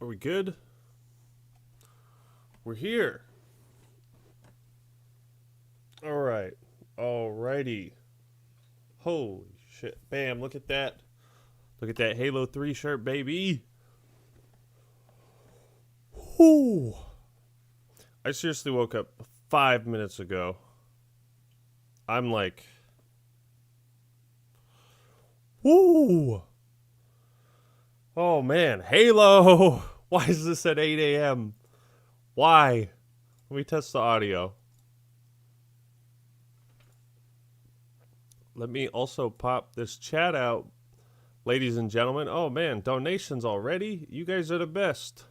Are we good? We're here. All right. Alrighty. Holy shit. Bam, look at that. Look at that Halo 3 shirt, baby. Whoo. I seriously woke up 5 minutes ago. I'm like, whoo. Oh man, Halo. Why is this at 8 a.m.? Why? Let me test the audio. Let me also pop this chat out, ladies and gentlemen. Oh man, donations already? You guys are the best.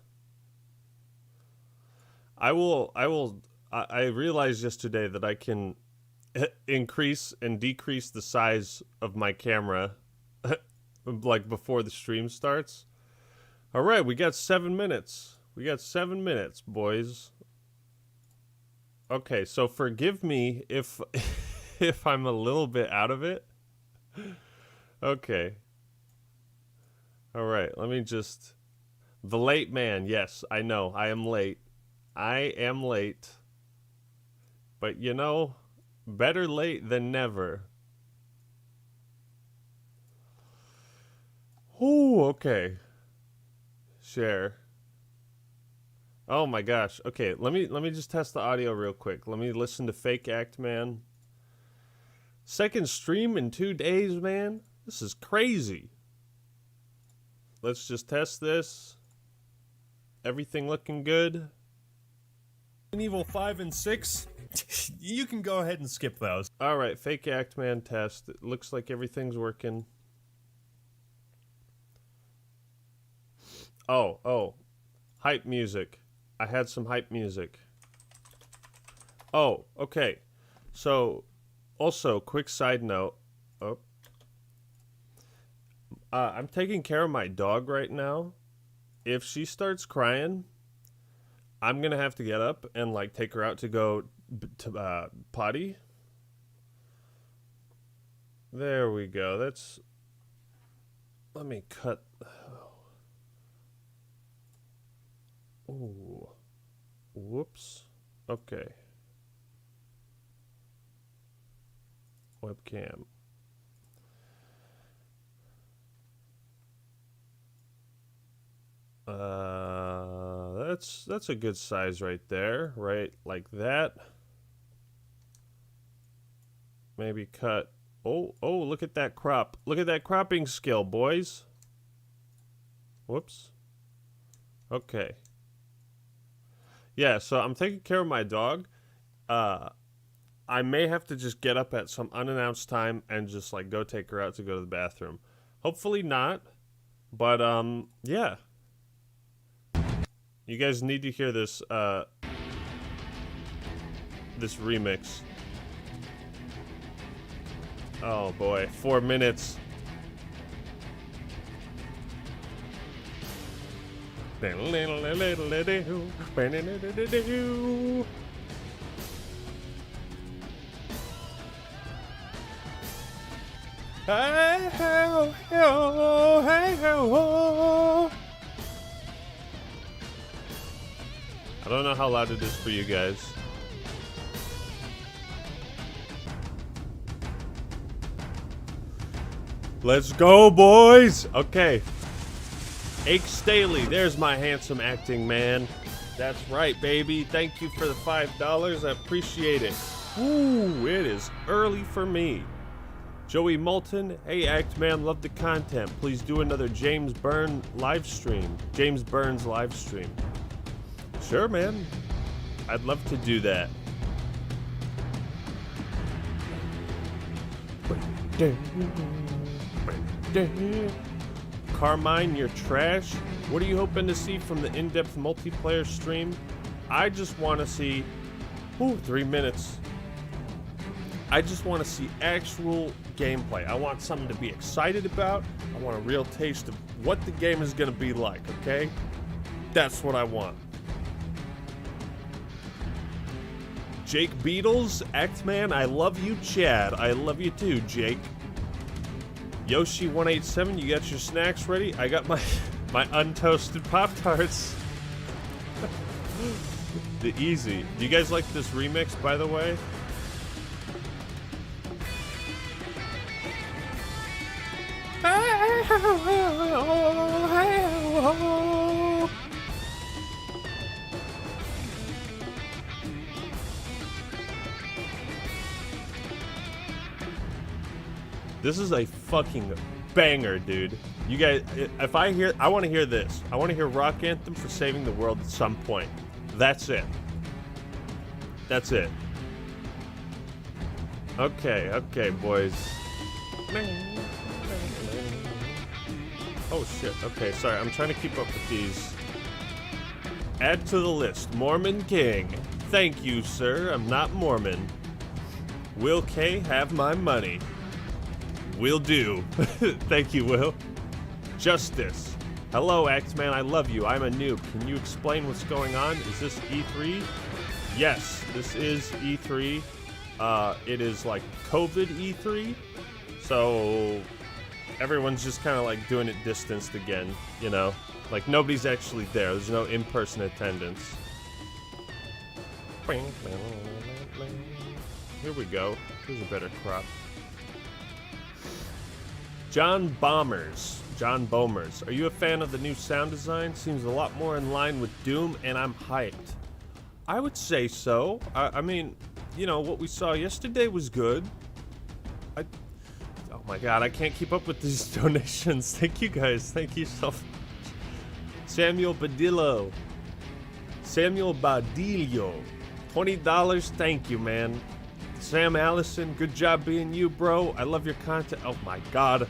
I realized yesterday that I can increase and decrease the size of my camera like before the stream starts. All right, we got 7 minutes. We got 7 minutes, boys. Okay, so forgive me if if I'm a little bit out of it. Okay. All right, let me just... The late man, yes, I know, I am late. I am late. But you know, better late than never. Ooh, okay. Share. Oh my gosh. Okay, let me just test the audio real quick. Let me listen to Fake Act Man. Second stream in 2 days, man. This is crazy. Let's just test this. Everything looking good. Evil 5 and 6. You can go ahead and skip those. All right, Fake Act Man test. It looks like everything's working. Oh. Hype music. I had some hype music. Oh, okay. So, also, quick side note. Oh. I'm taking care of my dog right now. If she starts crying, I'm gonna have to get up and like take her out to go to potty. There we go. That's... Let me cut... Ooh. Whoops. Okay. Webcam. That's a good size right there, right? Like that. Maybe cut. Oh, look at that crop. Look at that cropping skill, boys. Whoops. Okay. Yeah, so I'm taking care of my dog. I may have to just get up at some unannounced time and just like go take her out to go to the bathroom. Hopefully not. But yeah. You guys need to hear this this remix. Oh boy, 4 minutes. Hey ho ho, hey ho. I don't know how loud it is for you guys. Let's go, boys. Okay. Ake Staley, there's my handsome acting man. That's right, baby. Thank you for the $5. I appreciate it. Ooh, it is early for me. Joey Moulton, hey Act Man, love the content. Please do another James Burns live stream. James Burns live stream. Sure, man. I'd love to do that. Carmine, you're trash. What are you hoping to see from the in-depth multiplayer stream? I just want to see... Ooh, 3 minutes. I just want to see actual gameplay. I want something to be excited about. I want a real taste of what the game is going to be like, okay? That's what I want. Jake Beatles, Act-Man, I love you. Chad, I love you too, Jake. Yoshi187, you got your snacks ready? I got my My untoasted Pop-Tarts. The Easy. Do you guys like this remix, by the way? This is a fucking banger, dude. You guys, if I want to hear this. I want to hear Rock Anthem for Saving the World at some point. That's it. That's it. Okay, boys. Oh shit, okay, sorry, I'm trying to keep up with these. Add to the list, Mormon King. Thank you, sir, I'm not Mormon. Will K have my money? Will do. Thank you, Will. Justice. Hello, Axeman, I love you, I'm a noob. Can you explain what's going on? Is this E3? Yes, this is E3. It is like COVID E3. So everyone's just kind of like doing it distanced again, you know? Like nobody's actually there. There's no in-person attendance. Here we go. Here's a better crop. John Bombers. Are you a fan of the new sound design? Seems a lot more in line with Doom, and I'm hyped. I would say so. I mean, you know, what we saw yesterday was good. Oh my god, I can't keep up with these donations. Thank you guys. Thank you so much. Samuel Badillo. $20. Thank you, man. Sam Allison, good job being you, bro. I love your content. Oh my god.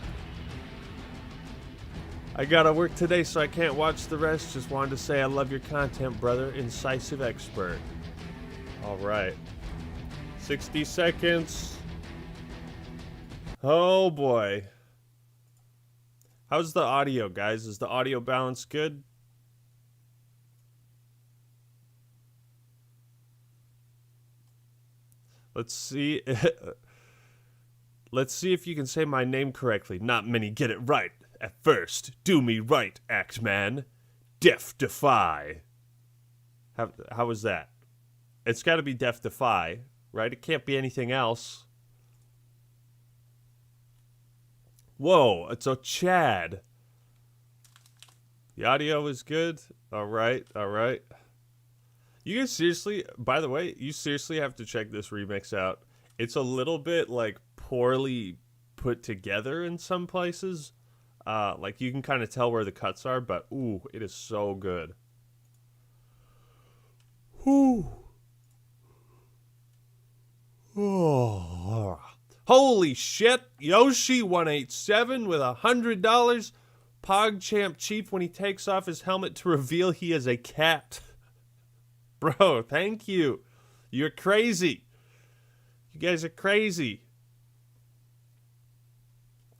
I gotta work today, so I can't watch the rest. Just wanted to say I love your content, brother. Incisive expert. Alright. 60 seconds. Oh boy. How's the audio, guys? Is the audio balance good? Let's see. Let's see if you can say my name correctly. Not many get it right at first. Do me right, Axeman. Def Defy. How was that? It's got to be Def Defy, right? It can't be anything else. Whoa, it's a Chad. The audio is good. All right. You guys seriously, by the way, you seriously have to check this remix out. It's a little bit like poorly put together in some places. Like you can kind of tell where the cuts are, but ooh, it is so good. Whew. Oh. Holy shit, Yoshi187 with $100. PogChamp Chief when he takes off his helmet to reveal he is a cat. Bro, thank you. You're crazy. You guys are crazy.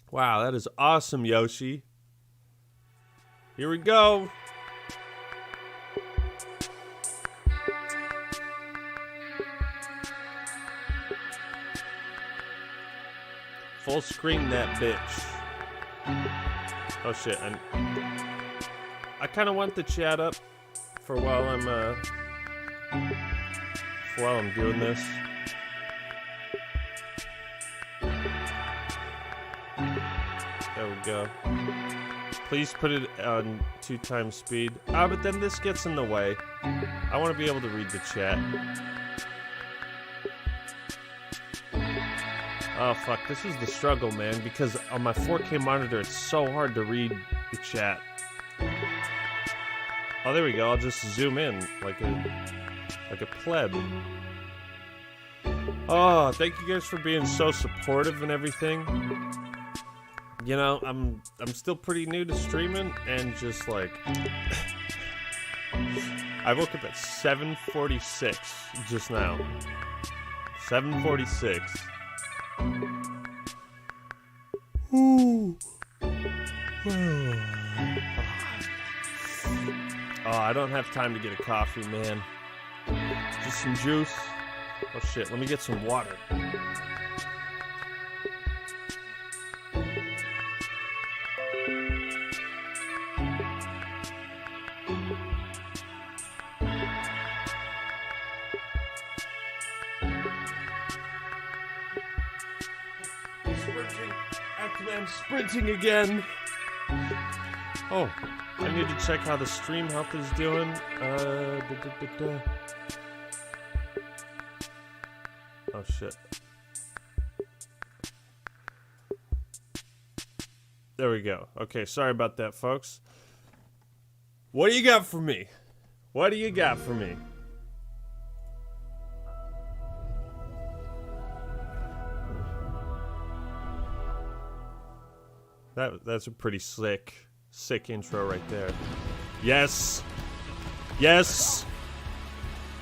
Wow, that is awesome, Yoshi. Here we go. Full screen that bitch. Oh shit, I kind of want the chat up for while I'm doing this. There we go. Please put it on 2x speed. But then this gets in the way. I want to be able to read the chat. Oh fuck, this is the struggle, man, because on my 4K monitor it's so hard to read the chat. Oh, there we go. I'll just zoom in like a pleb. Oh, thank you guys for being so supportive and everything. You know, I'm still pretty new to streaming and just like I woke up at 7:46 just now. 7:46. Ooh. Oh, I don't have time to get a coffee, man. Just some juice. Oh shit, let me get some water. X-Men sprinting again. Oh, I need to check how the stream health is doing. Oh shit. There we go. Okay, sorry about that, folks. What do you got for me? What do you got for me? That's a pretty sick intro right there. Yes. Yes.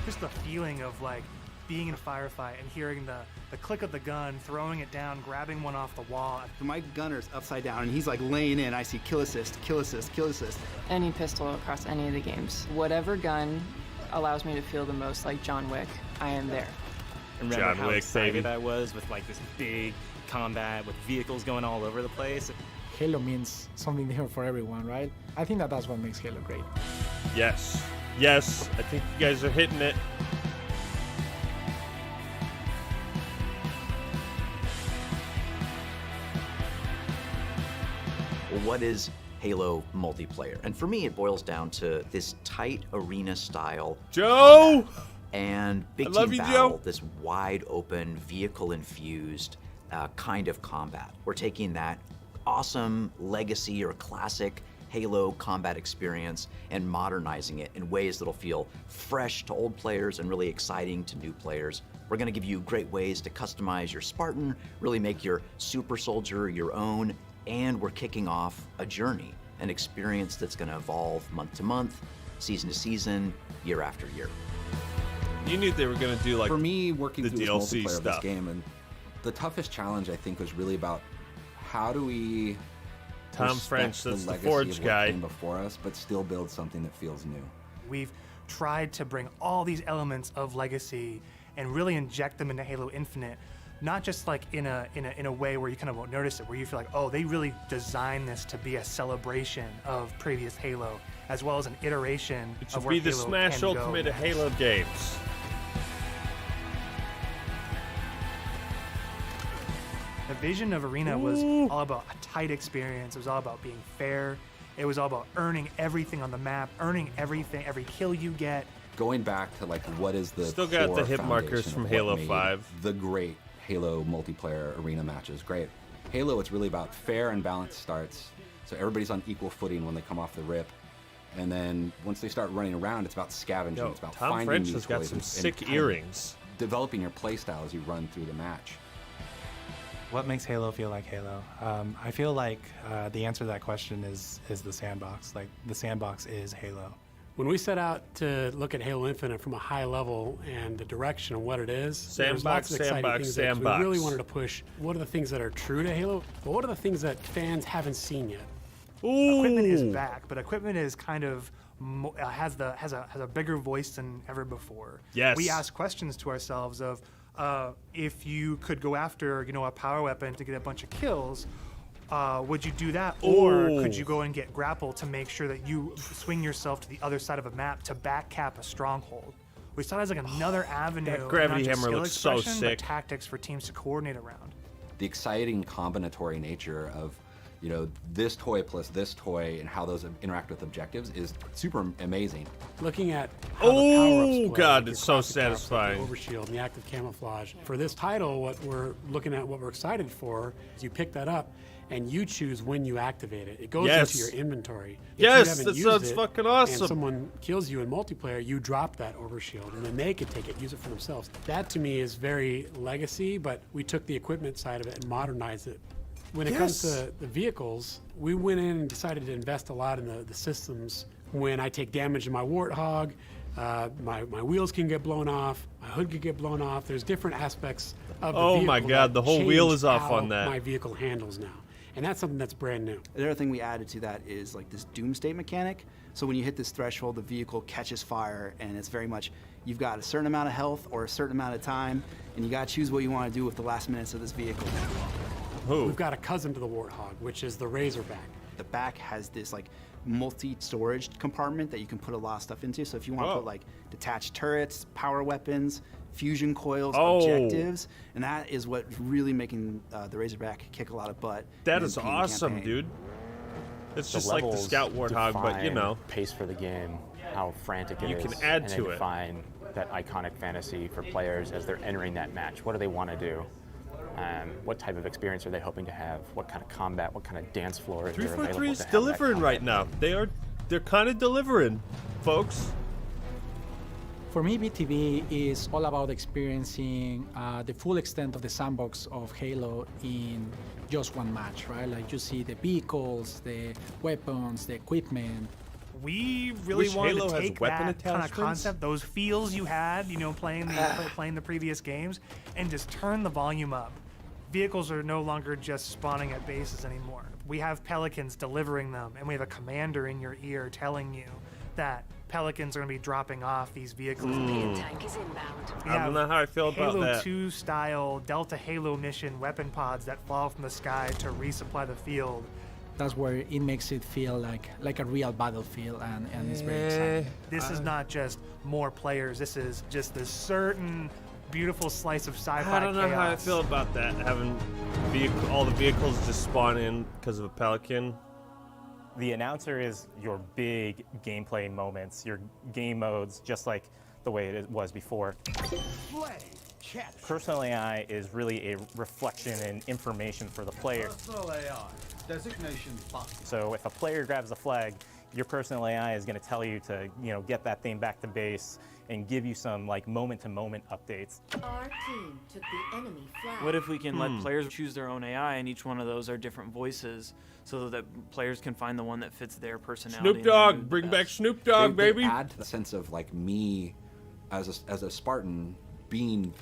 Just the feeling of like being in a firefight and hearing the click of the gun, throwing it down, grabbing one off the wall. My gunner's upside down and he's like laying in. I see kill assist, kill assist, kill assist. Any pistol across any of the games. Whatever gun allows me to feel the most like John Wick, I am there. Remember John how Wick, excited baby. I was with like this big combat with vehicles going all over the place. Halo means something different for everyone, right? I think that's what makes Halo great. Yes. Yes. I think you guys are hitting it. What is Halo multiplayer? And for me, it boils down to this tight arena style Joe! and big I love team you, battle, Joe. this wide open, vehicle infused kind of combat. We're taking that awesome legacy or classic Halo combat experience and modernizing it in ways that'll feel fresh to old players and really exciting to new players. We're gonna give you great ways to customize your Spartan, really make your super soldier your own, and we're kicking off a journey, an experience that's gonna evolve month to month, season to season, year after year. You knew they were gonna do like For me, working the through this DLC multiplayer of this stuff. game, and the toughest challenge I think was really about how do we Tom respect French, that's the legacy Forge of what guy. came before us, but still build something that feels new. We've tried to bring all these elements of legacy and really inject them into Halo Infinite, not just like in a way where you kind of won't notice it, where you feel like, oh, they really designed this to be a celebration of previous Halo, as well as an iteration It of should where be the Halo Smash can go Ultimate next. Halo games. The vision of Arena was all about a tight experience. It was all about being fair. It was all about earning everything on the map, earning everything, every kill you get. Going back to like what is the Still got the core hit markers foundation from of Halo what made 5. The great Halo multiplayer arena matches. Great. Halo, it's really about fair and balanced starts. So everybody's on equal footing when they come off the rip. And then once they start running around, it's about scavenging. Yo, It's about Tom finding French new has got toys some and sick kind of earrings. developing your play style as you run through the match. What makes Halo feel like Halo? I feel like the answer to that question is the sandbox. Like the sandbox is Halo. When we set out to look at Halo Infinite from a high level and the direction of what it is, there's Sandbox, lots of exciting sandbox, things there, 'cause sandbox. we really wanted to push what are the things that are true to Halo, but what are the things that fans haven't seen yet? Equipment is Ooh. back, but equipment is kind of has a bigger voice than ever before. Yes. We ask questions to ourselves of if you could go after a power weapon to get a bunch of kills, would you do that, or Ooh. could you go and get grapple to make sure that you swing yourself to the other side of a map to back cap a stronghold? We saw it as like another avenue. That of gravity not just hammer skill looks so expression, sick. But tactics for teams to coordinate around. The exciting combinatory nature of this toy plus this toy and how those interact with objectives is super amazing. Looking at how the power-ups Oh, play, God, like it's your so classic power-ups, like satisfying. the overshield and the active camouflage. For this title, what we're looking at, what we're excited for, is you pick that up and you choose when you activate it. It goes Yes. into your inventory. If Yes, you haven't that used sounds it fucking awesome. And someone kills you in multiplayer, you drop that overshield, and then they can take it, use it for themselves. That to me is very legacy, but we took the equipment side of it and modernized it. When it comes to the vehicles, we went in and decided to invest a lot in the systems. When I take damage in my Warthog, my wheels can get blown off, my hood can get blown off. There's different aspects of the Oh vehicle my God, that the whole wheel change is off how on that. my vehicle handles now. And that's something that's brand new. The other thing we added to that is like this doomsday mechanic. So when you hit this threshold, the vehicle catches fire, and it's very much you've got a certain amount of health or a certain amount of time, and you got to choose what you want to do with the last minutes of this vehicle. Who? We've got a cousin to the Warthog, which is the Razorback. The back has this like multi-storage compartment that you can put a lot of stuff into. So if you want to put like detached turrets, power weapons, fusion coils, objectives, and that is what's really making the Razorback kick a lot of butt. That in the is PvP awesome, campaign. dude. It's just like the Scout Warthog, but you know. Pace for the game, how frantic it is. You can add and to then it. define that iconic fantasy for players as they're entering that match. What do they want to do? What type of experience are they hoping to have? What kind of combat? What kind of dance floor is there available 343 to is have that delivering right combat? now. They're kind of delivering, folks. For me, BTB is all about experiencing the full extent of the sandbox of Halo in just one match, right? Like you see the vehicles, the weapons, the equipment. We really Wish wanted Halo to has take weapon that kind of attachments. concept, those feels you had, you know, playing the previous games, and just turn the volume up. Vehicles are no longer just spawning at bases anymore. We have Pelicans delivering them, and we have a commander in your ear telling you that Pelicans are going to be dropping off these vehicles. Tank is inbound. I don't know how I feel about Halo that. 2 style Delta Halo mission weapon pods that fall from the sky to resupply the field. That's where it makes it feel like a real battlefield, and it's very exciting. This is not just more players. This is just this certain beautiful slice of sci-fi I don't know how I chaos. feel about that, having all the vehicles just spawn in because of a Pelican. The announcer is your big gameplay moments, your game modes, just like the way it was before. Personal AI is really a reflection and information for the player. Personal AI. Designation button. So if a player grabs a flag, your personal AI is going to tell you to, get that thing back to base and give you some like moment-to-moment updates. Our team took the enemy flag. What if we can let players choose their own AI, and each one of those are different voices, so that players can find the one that fits their personality? Snoop Dogg, bring back Snoop Dogg, They baby. add to the sense of like me as a Spartan being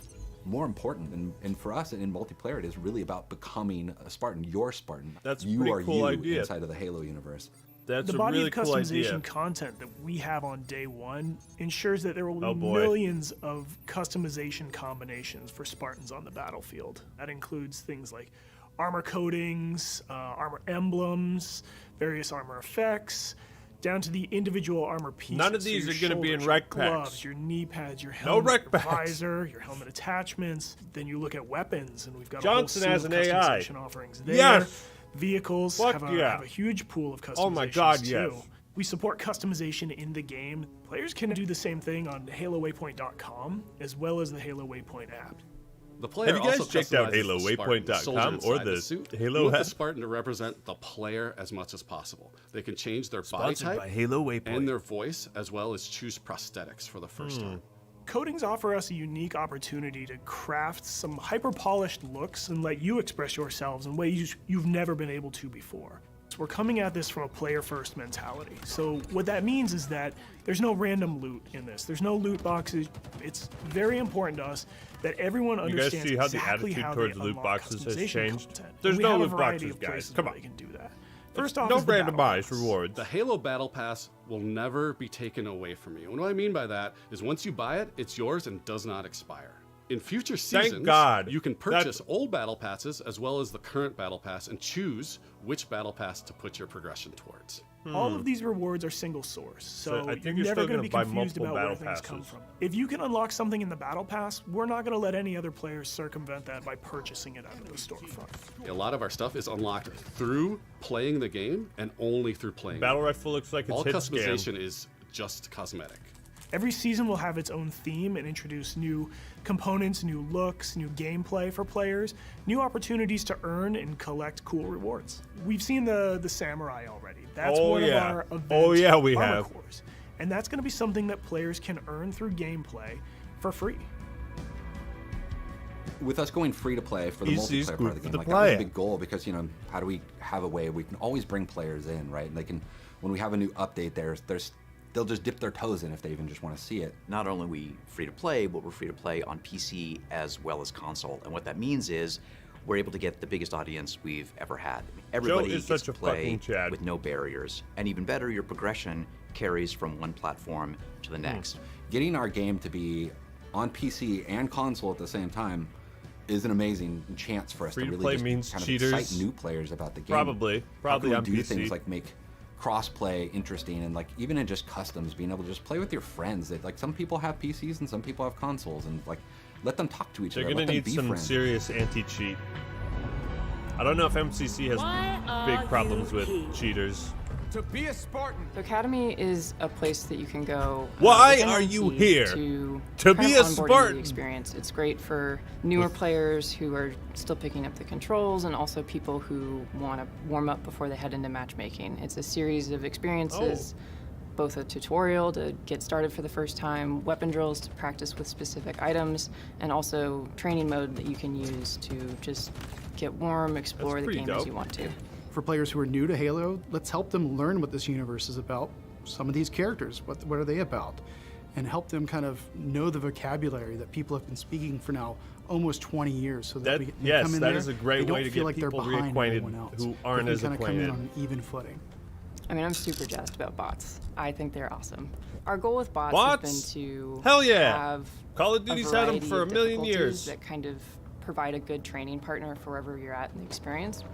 more important, and for us in multiplayer, it is really about becoming a Spartan. You're Spartan. That's a you pretty are cool you idea. inside of the Halo universe. That's the a body really of cool customization idea. content that we have on day one ensures that there will be Oh, boy. millions of customization combinations for Spartans on the battlefield. That includes things like armor coatings, armor emblems, various armor effects, down to the individual armor pieces. None of So these your are gonna be in shoulders, rec your gloves, packs. your knee pads, your No helmet, rec your packs. visor, your helmet attachments. Then you look at weapons, and we've got Johnson a whole has slew an of AI. customization offerings there. Yes. Vehicles Fuck have yeah. have a huge pool of customizations Oh my God, too. yes. We support customization in the game. Players can do the same thing on HaloWaypoint.com as well as the Halo Waypoint app. The player Have you guys also checked out customizes the Spartan, the soldier HaloWaypoint.com or inside the suit. Halo We want the app? Spartan to represent the player as much as possible. They can change their body Sponsored type by Halo Waypoint. and their voice, as well as choose prosthetics for the first time. Coatings offer us a unique opportunity to craft some hyper-polished looks and let you express yourselves in ways you've never been able to before. So we're coming at this from a player-first mentality. So what that means is that there's no random loot in this. There's no loot boxes. It's very important to us that everyone You guys understands see how the exactly attitude how towards they loot unlock boxes has customization changed? content. There's We no have a loot variety boxes, of guys. places Come where on. they can do that. First off, No is the battle randomized pass. rewards. The Halo Battle Pass will never be taken away from you. And what I mean by that is once you buy it, it's yours and does not expire. In future Thank seasons, God. you can purchase old Battle Passes as well as the current Battle Pass and choose which Battle Pass to put your progression towards. All of these rewards are single source, so, I think you're you're never still going to be gonna buy confused multiple about where battle things come passes. from. If you can unlock something in the battle pass, we're not going to let any other players circumvent that by purchasing it out of the storefront. A lot of our stuff is unlocked through playing the game and only through playing Battle it. Rifle looks like it's All hit customization is just cosmetic. Every season will have its own theme and introduce new components, new looks, new gameplay for players, new opportunities to earn and collect cool rewards. We've seen the Samurai already. That's Oh, one yeah. of our event Oh, yeah, we armor have. cores. And that's going to be something that players can earn through gameplay for free. With us going free to play for the Easy multiplayer part scoop of the for game, the like that was player. a big goal because how do we have a way we can always bring players in, right? And they can, when we have a new update, they'll just dip their toes in if they even just want to see it. Not only are we free to play, but we're free to play on PC as well as console. And what that means is we're able to get the biggest audience we've ever had. I mean, everybody is gets such a to play fucking Chad. with no barriers. And even better, your progression carries from one platform to the next. Getting our game to be on PC and console at the same time is an amazing chance for us to Free-to-play really just means kind of cheaters. excite new players about the game. Probably How can we on do PC. things like make cross-play interesting, and like even in just customs, being able to just play with your friends. That like some people have PCs and some people have consoles, and like let them talk to each They're other. gonna Let them need be some friends. serious anti-cheat. I don't know if MCC has big problems with cheaters. To be a Spartan. The Academy is a place that you can go. Why with an are you NT here? To To kind be of a onboard into Spartan. The experience. It's great for newer players who are still picking up the controls, and also people who want to warm up before they head into matchmaking. It's a series of experiences. Both a tutorial to get started for the first time, weapon drills to practice with specific items, and also training mode that you can use to just get warm, explore the game as you want to. For players who are new to Halo, let's help them learn what this universe is about. Some of these characters, what are they about? And help them kind of know the vocabulary that people have been speaking for now almost 20 years. So that, we can yes, come in that there, is a great they don't way to feel get like they're people behind reacquainted everyone else. who They aren't can as kinda come in acquainted. on an even footing. I mean, I'm super jazzed about bots. I think they're awesome. Our goal with bots, Bots? has been to Hell yeah. have Call of a Duty's had 'em variety for a of million difficulties years. that kind of provide a good training partner for wherever you're at in the experience.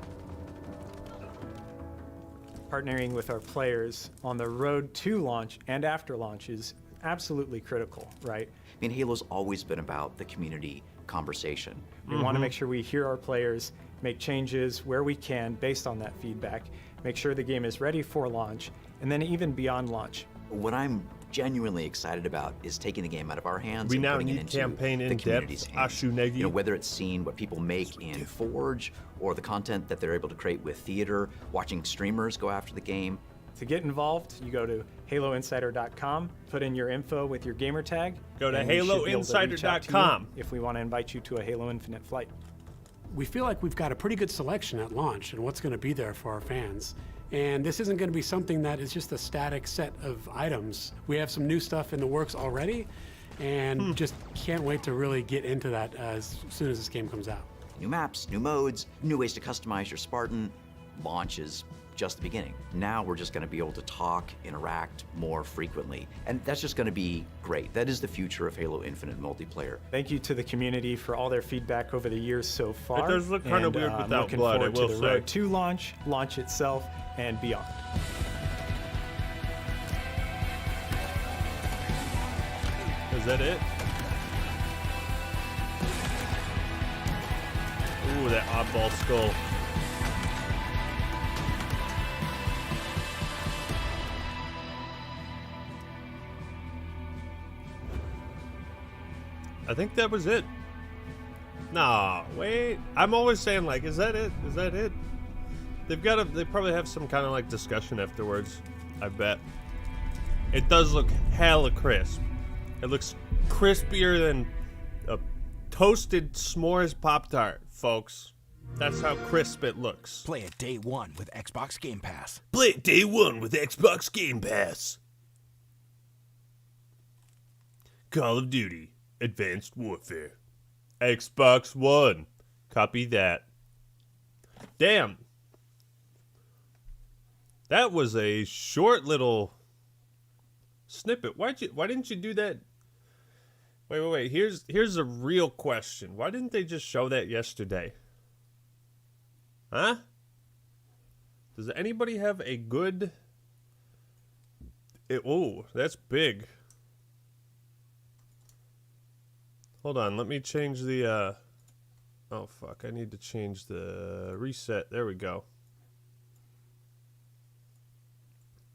Partnering with our players on the road to launch and after launch is absolutely critical, right? I mean, Halo's always been about the community conversation. We want to make sure we hear our players, make changes where we can based on that feedback, make sure the game is ready for launch, and then even beyond launch. What I'm genuinely excited about is taking the game out of our hands We and now putting it need into campaign the in community's depth, hands. Ashunegi. You know, whether it's seeing what people make in Forge or the content that they're able to create with theater, watching streamers go after the game. To get involved, you go to haloinsider.com, put in your info with your gamer tag. Go to and we should be able to reach out to you haloinsider.com. if we want to invite you to a Halo Infinite flight. We feel like we've got a pretty good selection at launch and what's going to be there for our fans. And this isn't going to be something that is just a static set of items. We have some new stuff in the works already, and just can't wait to really get into that as soon as this game comes out. New maps, new modes, new ways to customize your Spartan. Launch is just the beginning. Now we're just going to be able to talk, interact more frequently, and that's just going to be great. That is the future of Halo Infinite multiplayer. Thank you to the community for all their feedback over the years so far. It does look kinda and, weird I'm without looking blood, I forward will to the say. road to launch itself, and beyond. Is that it? Ooh, that oddball skull. I think that was it. Nah, wait. I'm always saying, like, is that it? Is that it? They probably have some kind of, like, discussion afterwards. I bet. It does look hella crisp. It looks crispier than a toasted s'mores Pop-Tart, folks. That's how crisp it looks. Play it day one with Xbox Game Pass. Play it day one with Xbox Game Pass. Call of Duty Advanced Warfare. Xbox One. Copy that. Damn. That was a short little snippet. Why didn't you do that? Wait. Here's a real question. Why didn't they just show that yesterday? Huh? Does anybody have a good... Oh, that's big. Hold on, let me change the... Oh, fuck, I need to change the reset. There we go.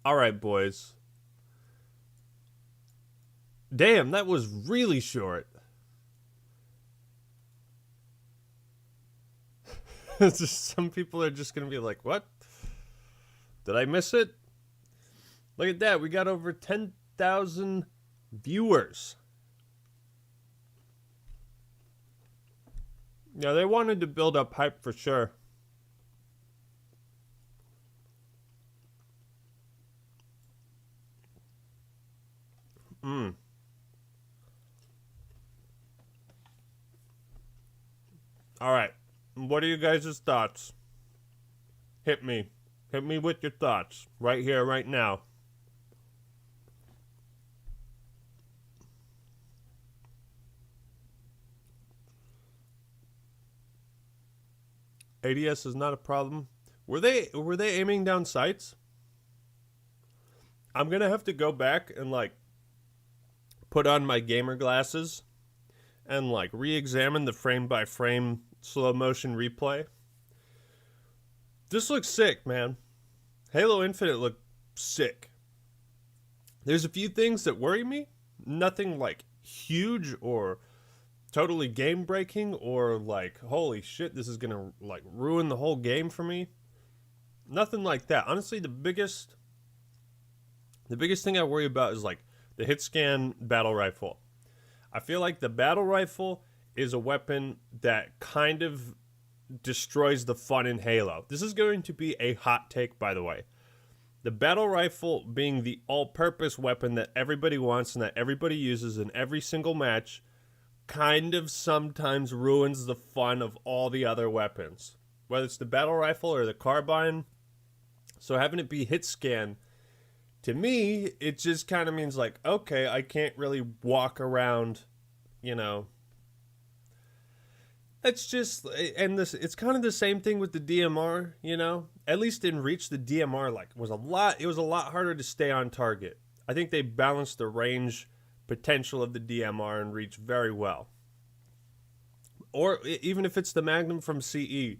All right, boys. Damn, that was really short. It's just, some people are just going to be like, what? Did I miss it? Look at that. We got over 10,000 viewers. Yeah, they wanted to build up hype for sure. All right. What are you guys' thoughts? Hit me. Hit me with your thoughts. Right here, right now. ADS is not a problem. Were they aiming down sights? I'm gonna have to go back and like put on my gamer glasses and like re-examine the frame by frame slow motion replay. This looks sick, man. Halo Infinite looked sick. There's a few things that worry me. Nothing like huge or totally game breaking or like, holy shit, this is gonna like ruin the whole game for me. Nothing like that. Honestly, the biggest thing I worry about is like the hit scan battle rifle. I feel like the battle rifle is a weapon that kind of destroys the fun in Halo. This is going to be a hot take, by the way. The battle rifle being the all-purpose weapon that everybody wants and that everybody uses in every single match kind of sometimes ruins the fun of all the other weapons. Whether it's the battle rifle or the carbine. So having it be hit scan, to me, it just kind of means like, okay, I can't really walk around, you know. It's just, and this, it's kind of the same thing with the DMR, you know. At least in Reach, the DMR like was a lot harder to stay on target. I think they balanced the range potential of the DMR in Reach very well. Or even if it's the Magnum from CE,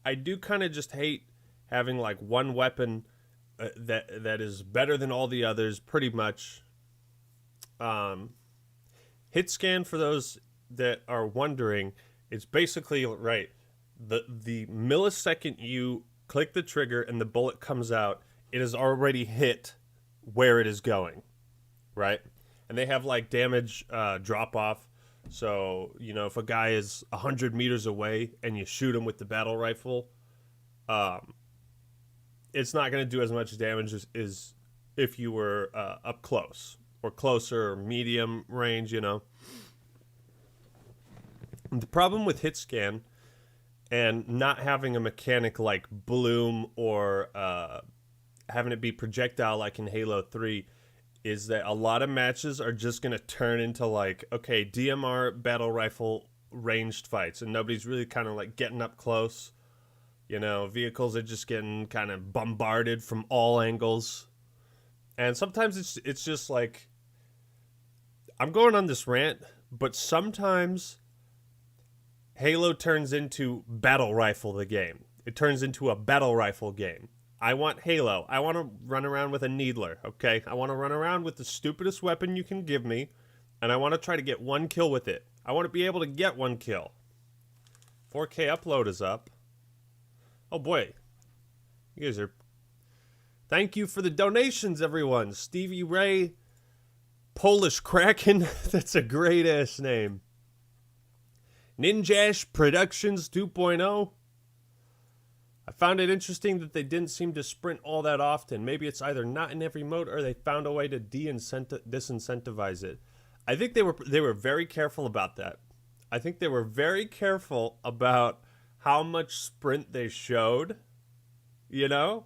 I do kind of just hate having like one weapon that is better than all the others, pretty much. Hit scan, for those that are wondering, it's basically right. The millisecond you click the trigger and the bullet comes out, it has already hit where it is going, right? And they have like damage drop off. So, you know, if a guy is 100 meters away and you shoot him with the battle rifle, it's not going to do as much damage as if you were up close or closer or medium range, you know. The problem with hit scan and not having a mechanic like bloom or having it be projectile like in Halo 3 is that a lot of matches are just going to turn into like, okay, DMR battle rifle ranged fights, and nobody's really kind of like getting up close. You know, vehicles are just getting kind of bombarded from all angles. And sometimes it's just like, I'm going on this rant, but sometimes Halo turns into battle rifle the game. It turns into a battle rifle game. I want Halo. I want to run around with a needler, okay? I want to run around with the stupidest weapon you can give me, and I want to try to get one kill with it. I want to be able to get one kill. 4K upload is up. Oh boy. You guys are... Thank you for the donations, everyone. Stevie Ray, Polish Kraken. That's a great-ass name. Ninjash Productions 2.0. I found it interesting that they didn't seem to sprint all that often. Maybe it's either not in every mode or they found a way to disincentivize it. I think they were very careful about that. I think they were very careful about how much sprint they showed. You know?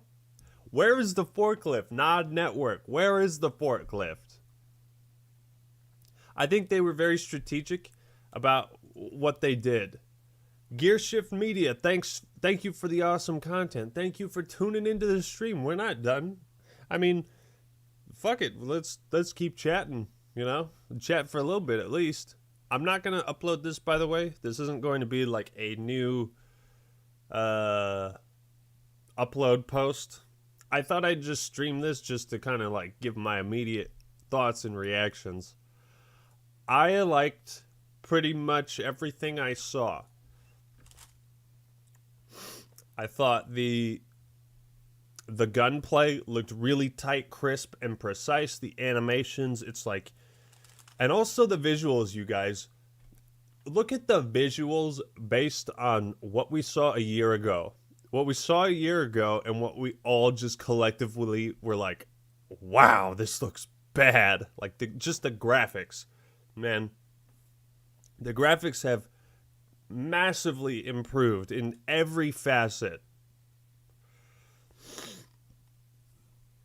Where is the forklift? Nod Network. Where is the forklift? I think they were very strategic about what they did. Gearshift Media, thank you for the awesome content. Thank you for tuning into the stream. We're not done. I mean, fuck it. Let's keep chatting, you know? Chat for a little bit at least. I'm not going to upload this, by the way. This isn't going to be like a new upload post. I thought I'd just stream this just to kind of like give my immediate thoughts and reactions. I liked pretty much everything I saw. I thought the gunplay looked really tight, crisp, and precise. The animations, it's like... And also the visuals, you guys. Look at the visuals based on what we saw a year ago. What we saw a year ago and what we all just collectively were like, wow, this looks bad. Like, just the graphics. Man, the graphics have massively improved in every facet.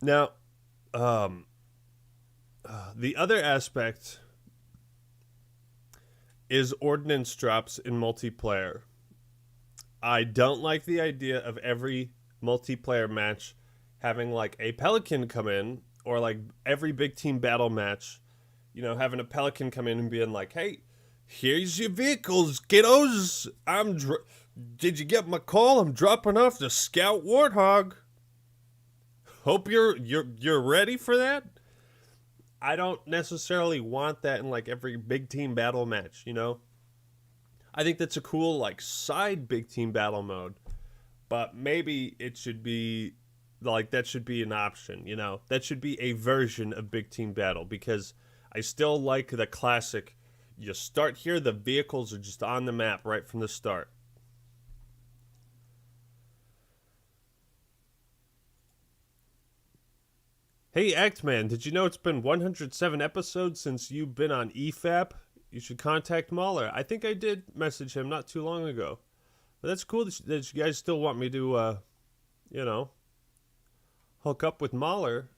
Now, the other aspect is ordnance drops in multiplayer. I don't like the idea of every multiplayer match having like a Pelican come in, or like every big team battle match, you know, having a Pelican come in and being like, hey, here's your vehicles, kiddos. Did you get my call? I'm dropping off the Scout Warthog. Hope you're ready for that. I don't necessarily want that in like every big team battle match, you know? I think that's a cool like side big team battle mode, but maybe it should be like, that should be an option, you know? That should be a version of big team battle, because I still like the classic, you start here, the vehicles are just on the map right from the start. Hey, Actman, did you know it's been 107 episodes since you've been on EFAP? You should contact Mahler. I think I did message him not too long ago. But that's cool that you guys still want me to, you know, hook up with Mahler.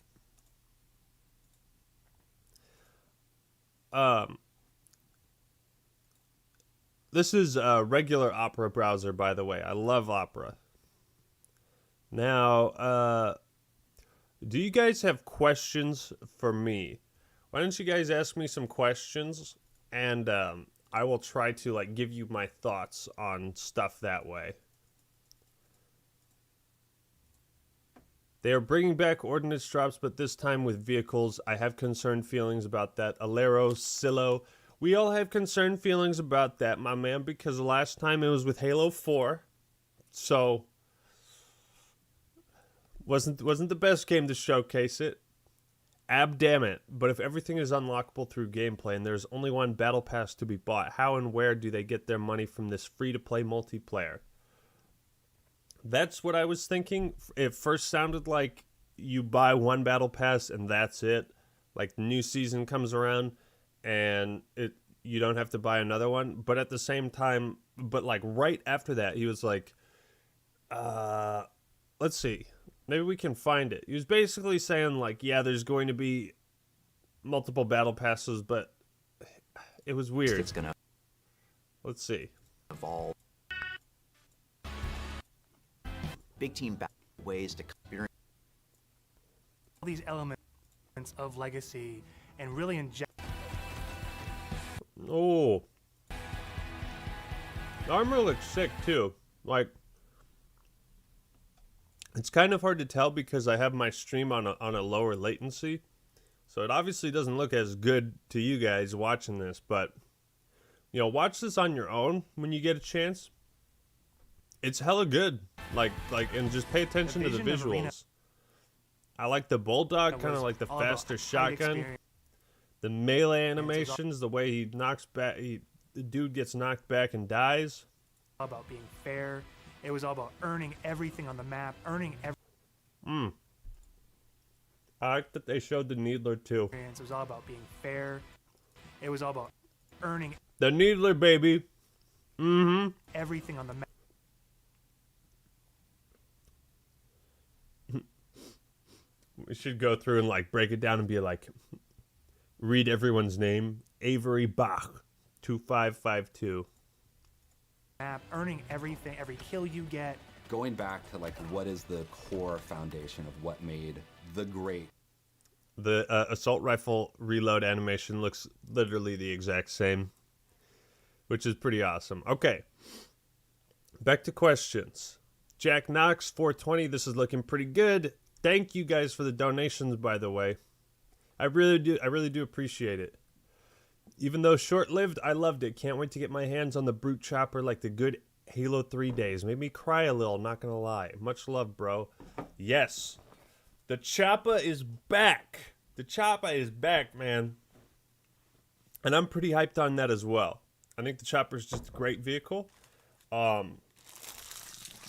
This is a regular Opera browser, by the way. I love Opera. Now, do you guys have questions for me? Why don't you guys ask me some questions, and I will try to like give you my thoughts on stuff that way. They are bringing back ordnance drops, but this time with vehicles. I have concerned feelings about that. Alero, Silo, we all have concerned feelings about that, my man, because the last time it was with Halo 4. So wasn't the best game to showcase it. Damn it. But if everything is unlockable through gameplay and there's only one battle pass to be bought, how and where do they get their money from this free-to-play multiplayer? That's what I was thinking. It first sounded like you buy one battle pass and that's it. Like the new season comes around and you don't have to buy another one. But at the same time, but like right after that, he was like, let's see. Maybe we can find it. He was basically saying like, yeah, there's going to be multiple battle passes, but it was weird. It's gonna. Let's see. Evolve. Big team ways to experience all these elements of legacy and really inject. Oh, the armor looks sick too. Like, it's kind of hard to tell because I have my stream on a lower latency, so it obviously doesn't look as good to you guys watching this. But you know, watch this on your own when you get a chance. It's hella good. Like, and just pay attention to the visuals. I like the Bulldog, kind of like the faster shotgun. The melee animations, the way he knocks back, the dude gets knocked back and dies. All about being fair. It was all about earning everything on the map, earning every. I like that they showed the Needler too. It was all about being fair. It was all about earning the Needler, baby. Everything on the map. We should go through and like break it down and be like, read everyone's name. Avery Bach, 2552. Map, earning everything, every kill you get. Going back to like what is the core foundation of what made the great. The assault rifle reload animation looks literally the exact same, which is pretty awesome. Okay, back to questions. Jack Knox 420. This is looking pretty good. Thank you guys for the donations, by the way. I really do appreciate it. Even though short-lived, I loved it. Can't wait to get my hands on the Brute Chopper like the good Halo 3 days. Made me cry a little, not gonna lie. Much love, bro. Yes. The Chopper is back. The Chopper is back, man. And I'm pretty hyped on that as well. I think the Chopper is just a great vehicle. I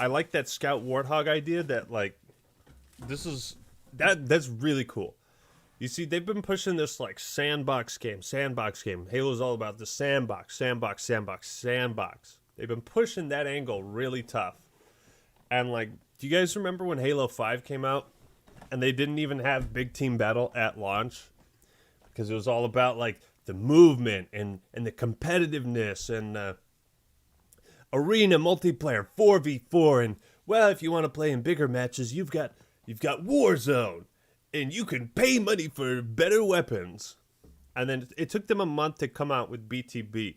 like that Scout Warthog idea that, like, that's really cool. You see, they've been pushing this like sandbox game. Halo's all about the sandbox. They've been pushing that angle really tough. And like, do you guys remember when Halo 5 came out and they didn't even have big team battle at launch? Because it was all about like the movement and the competitiveness. And arena multiplayer 4v4, and well, if you want to play in bigger matches, you've got Warzone, and you can pay money for better weapons. And then it took them a month to come out with BTB.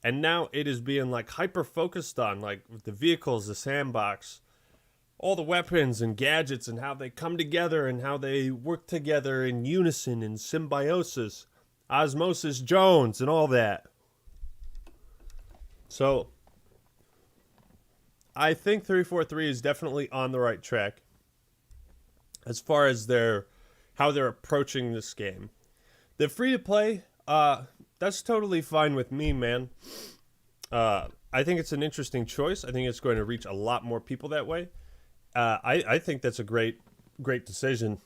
And now it is being like hyper focused on like the vehicles, the sandbox, all the weapons and gadgets and how they come together and how they work together in unison and symbiosis, Osmosis Jones and all that. So I think 343 is definitely on the right track as far as how they're approaching this game. The free to play, that's totally fine with me, man. I think it's an interesting choice. I think it's going to reach a lot more people that way. I think that's a great decision.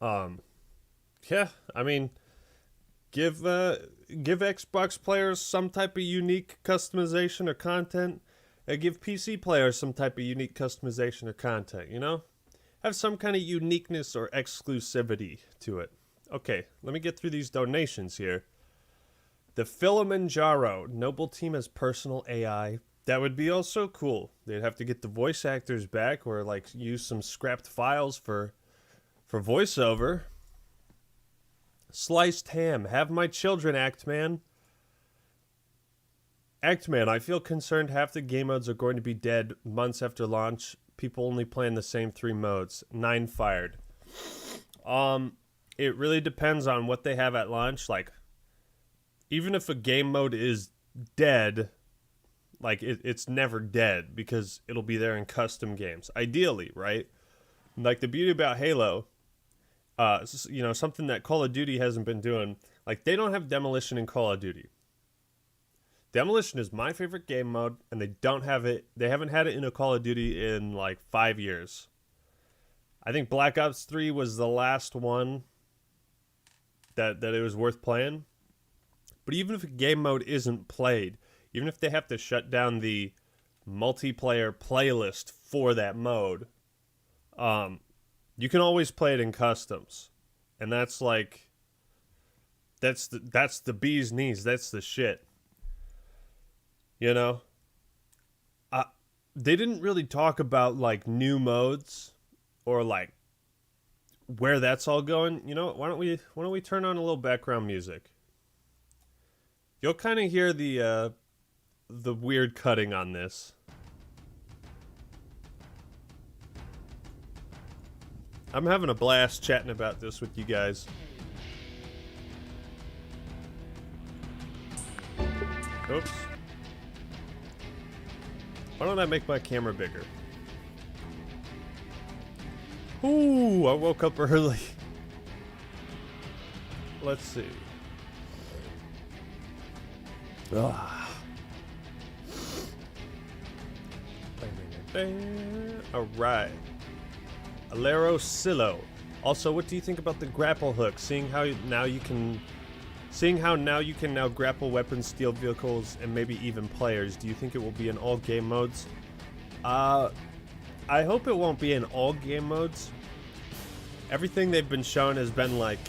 Yeah, I mean, give Xbox players some type of unique customization or content, and give PC players some type of unique customization or content. You know, have some kind of uniqueness or exclusivity to it. Okay, let me get through these donations here. The Kilimanjaro Noble Team has personal AI. That would be also cool. They'd have to get the voice actors back or like use some scrapped files for voiceover. Sliced Ham, have my children, Actman. Actman, I feel concerned half the game modes are going to be dead months after launch. People only playing the same 3 modes. 9 fired. It really depends on what they have at launch. Like, even if a game mode is dead, like it's never dead because it'll be there in custom games. Ideally, right? Like the beauty about Halo, you know, something that Call of Duty hasn't been doing. Like they don't have Demolition in Call of Duty. Demolition is my favorite game mode, and they don't have it. They haven't had it in a Call of Duty in like 5 years. I think Black Ops 3 was the last one that it was worth playing. But even if a game mode isn't played, even if they have to shut down the multiplayer playlist for that mode, you can always play it in customs. And that's like, that's the bee's knees. That's the shit. You know? They didn't really talk about like new modes or like where that's all going. You know, why don't we turn on a little background music? You'll kind of hear the weird cutting on this. I'm having a blast chatting about this with you guys. Oops. Why don't I make my camera bigger? Ooh, I woke up early. Let's see. Ah. All right. Alero Silo. Also, what do you think about the grapple hook? Seeing how now you can now grapple weapons, steal vehicles, and maybe even players. Do you think it will be in all game modes? I hope it won't be in all game modes. Everything they've been shown has been like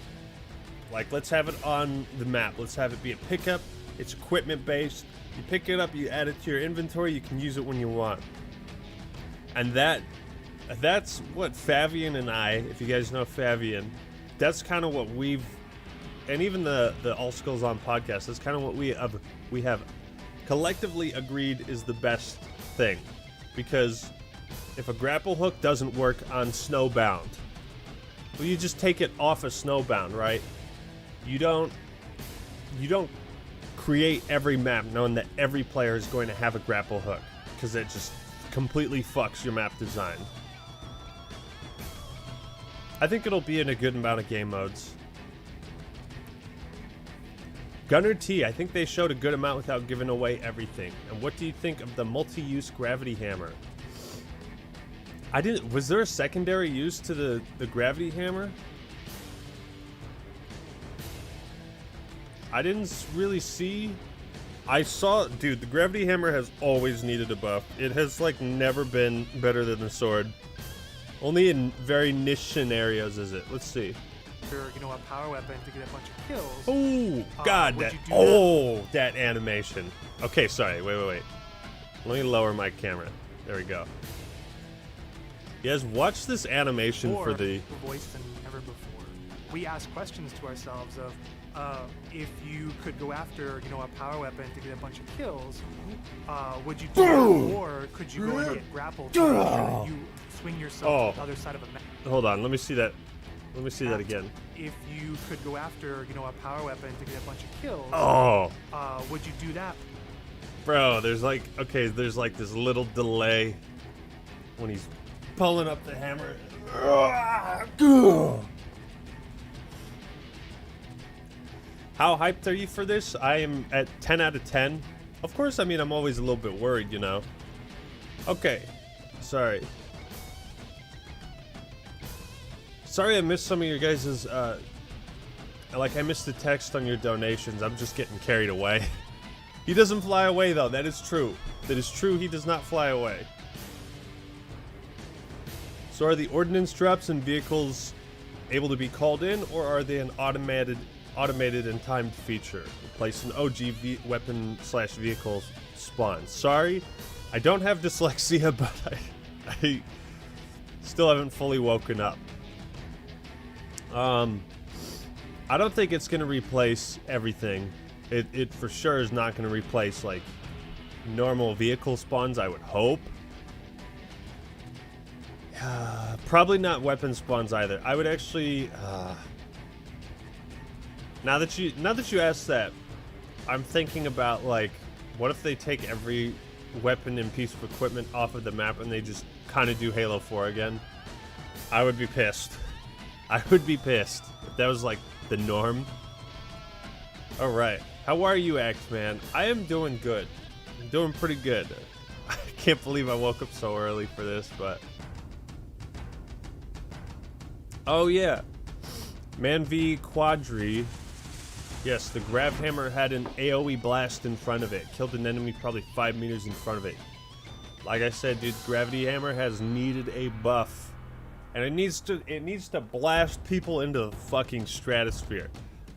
let's have it on the map. Let's have it be a pickup. It's equipment based. You pick it up, you add it to your inventory, you can use it when you want. And that's what Fabian and I, if you guys know Fabian, that's kind of what we've, and even the All Skills On podcast, that's kind of what we have collectively agreed is the best thing. Because if a grapple hook doesn't work on Snowbound, well, you just take it off of Snowbound, right? You don't create every map knowing that every player is going to have a grapple hook, because it just completely fucks your map design. I think it'll be in a good amount of game modes. Gunner T, I think they showed a good amount without giving away everything. And what do you think of the multi-use gravity hammer? Was there a secondary use to the gravity hammer? I didn't really see. I saw, dude, the gravity hammer has always needed a buff. It has like never been better than the sword. Only in very niche scenarios is it. Let's see. You know, a power weapon to get a bunch of kills. Oh, God, that animation. Okay, sorry, wait. Let me lower my camera. There we go. You guys, watch this animation More for the... voice than ever before. We ask questions to ourselves of, if you could go after, a power weapon to get a bunch of kills, would you do that, or could you go and get grappled to make sure that you swing yourself to the other side of a map? Hold on, let me see that. Let me see that again. If you could go after, a power weapon to get a bunch of kills, would you do that? Bro, there's like this little delay when he's pulling up the hammer. How hyped are you for this? I am at 10 out of 10. Of course, I mean, I'm always a little bit worried, Okay, sorry. Sorry I missed some of your guys's, I missed the text on your donations. I'm just getting carried away. He doesn't fly away, though. That is true. That is true. He does not fly away. So are the ordnance drops and vehicles able to be called in, or are they an automated and timed feature? Replace an OG weapon/vehicle spawn. Sorry, I don't have dyslexia, but I still haven't fully woken up. I don't think it's gonna replace everything. It for sure is not gonna replace like normal vehicle spawns, I would hope. Probably not weapon spawns either. I would actually now that you asked that, I'm thinking about like, what if they take every weapon and piece of equipment off of the map and they just kind of do Halo 4 again? I would be pissed. I would be pissed if that was like the norm. All right, how are you, Axeman? I am doing good. I'm doing pretty good. I can't believe I woke up so early for this, but oh yeah, Man v Quadri. Yes, the Grav Hammer had an AoE blast in front of it. Killed an enemy probably 5 meters in front of it. Like I said, dude, Gravity Hammer has needed a buff. And it needs to blast people into the fucking stratosphere.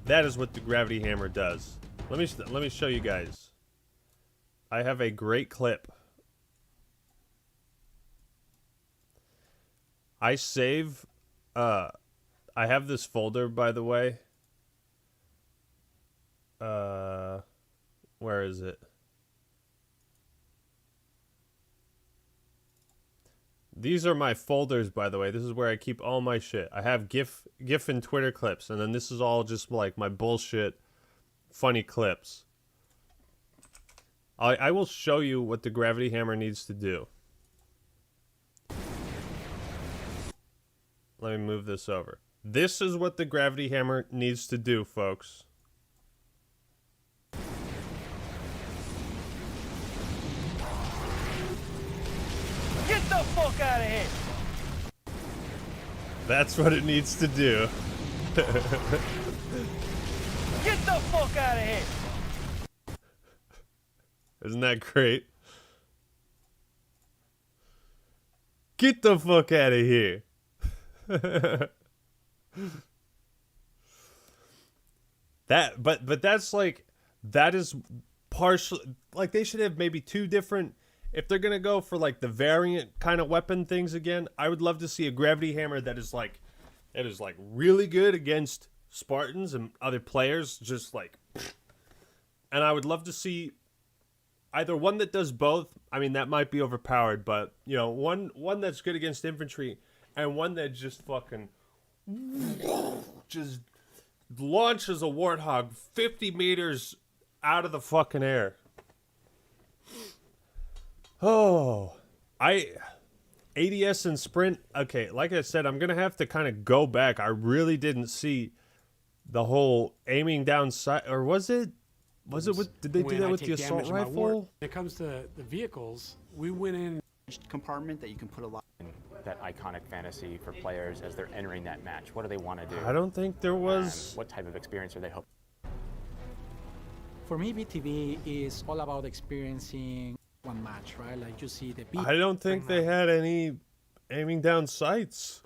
That is what the Gravity Hammer does. Let me show you guys. I have a great clip. I save I have this folder, by the way. Where is it? These are my folders, by the way. This is where I keep all my shit. I have GIF and Twitter clips, and then this is all just like my bullshit funny clips. I will show you what the Gravity Hammer needs to do. Let me move this over. This is what the Gravity Hammer needs to do, folks. Get the fuck out of here! That's what it needs to do. Get the fuck out of here! Isn't that great? Get the fuck out of here. But that's like, that is partial. Like, they should have maybe two different. If they're gonna go for like the variant kind of weapon things again, I would love to see a Gravity Hammer that is like really good against Spartans and other players, just like. And I would love to see either one that does both. I mean, that might be overpowered, but one that's good against infantry, and one that just fucking just launches a warthog 50 meters out of the fucking air. Oh, ADS and sprint. Okay, like I said, I'm gonna have to kind of go back. I really didn't see the whole aiming down sight, or was it? Did they do that with the assault rifle? When it comes to the vehicles, we went in compartment that you can put a lot. That iconic fantasy for players as they're entering that match. What do they want to do? I don't think there was. What type of experience are they hoping? For me, BTV is all about experiencing one match, right? Like you see the beat. I don't think they had any aiming down sights.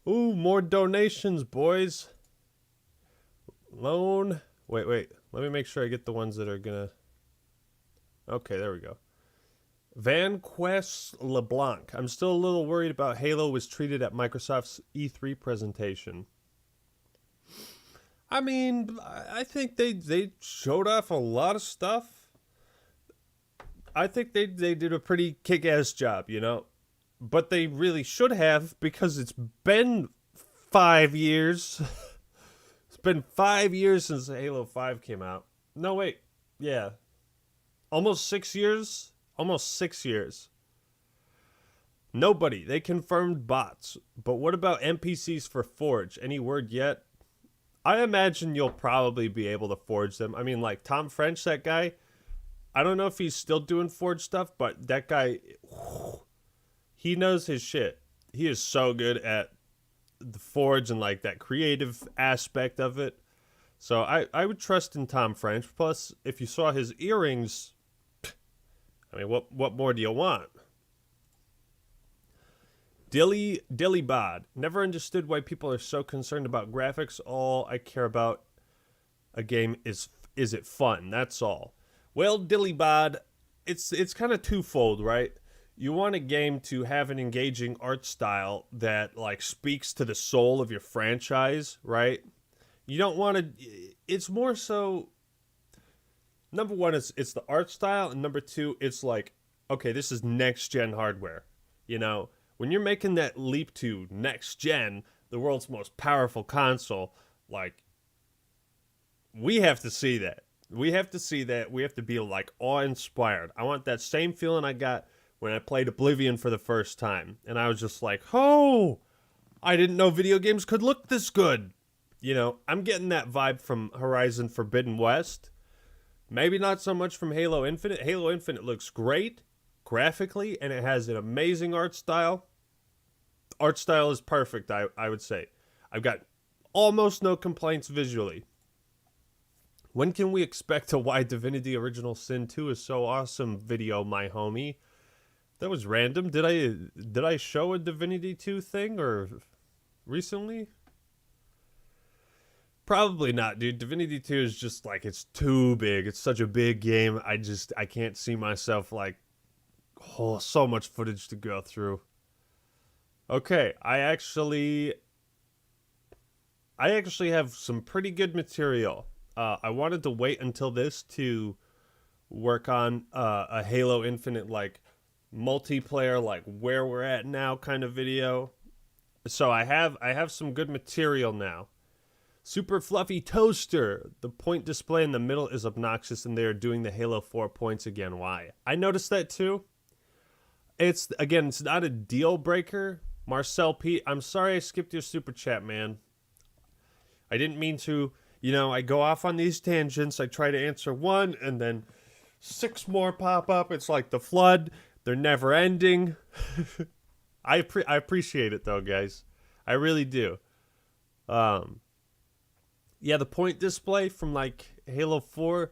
Ooh, more donations, boys. Loan. Wait. Let me make sure I get the ones that are gonna. Okay, there we go. Van Quest LeBlanc. I'm still a little worried about Halo was treated at Microsoft's E3 presentation. I mean, I think they showed off a lot of stuff. I think they did a pretty kick-ass job, you know? But they really should have, because it's been 5 years. It's been 5 years since Halo 5 came out. No, wait. Yeah. Almost 6 years? Almost 6 years. Nobody. They confirmed bots. But what about NPCs for Forge? Any word yet? I imagine you'll probably be able to forge them. I mean, like, Tom French, that guy, I don't know if he's still doing Forge stuff, but that guy, he knows his shit. He is so good at the Forge and, like, that creative aspect of it. So I would trust in Tom French. Plus, if you saw his earrings, I mean, what more do you want? Dillybod. Never understood why people are so concerned about graphics. All I care about a game is it fun? That's all. Well, Dillybod, it's kind of twofold, right? You want a game to have an engaging art style that, like, speaks to the soul of your franchise, right? You don't want to... It's more so... Number one, it's the art style, and number two, it's like, okay, this is next-gen hardware, you know? When you're making that leap to next-gen, the world's most powerful console, like, we have to see that. We have to see that. We have to be, like, awe-inspired. I want that same feeling I got when I played Oblivion for the first time. And I was just like, oh, I didn't know video games could look this good. You know, I'm getting that vibe from Horizon Forbidden West. Maybe not so much from Halo Infinite. Halo Infinite looks great graphically, and it has an amazing art style. Art style is perfect, I would say. I've got almost no complaints visually. When can we expect a Why Divinity Original Sin 2 is so awesome video, my homie? That was random. Did I show a Divinity 2 thing or recently? Probably not, dude. Divinity 2 is just like, it's too big. It's such a big game. I can't see myself like, oh, so much footage to go through. Okay, I actually have some pretty good material. I wanted to wait until this to work on a Halo Infinite, like, multiplayer, like, where we're at now kind of video. So I have some good material now. Super Fluffy Toaster. The point display in the middle is obnoxious, and they are doing the Halo 4 points again. Why? I noticed that too. It's not a deal breaker. Marcel Pete, I'm sorry I skipped your super chat, man. I didn't mean to. You know, I go off on these tangents. I try to answer one, and then 6 more pop up. It's like the flood. They're never ending. I appreciate it, though, guys. I really do. Yeah, the point display from, like, Halo 4.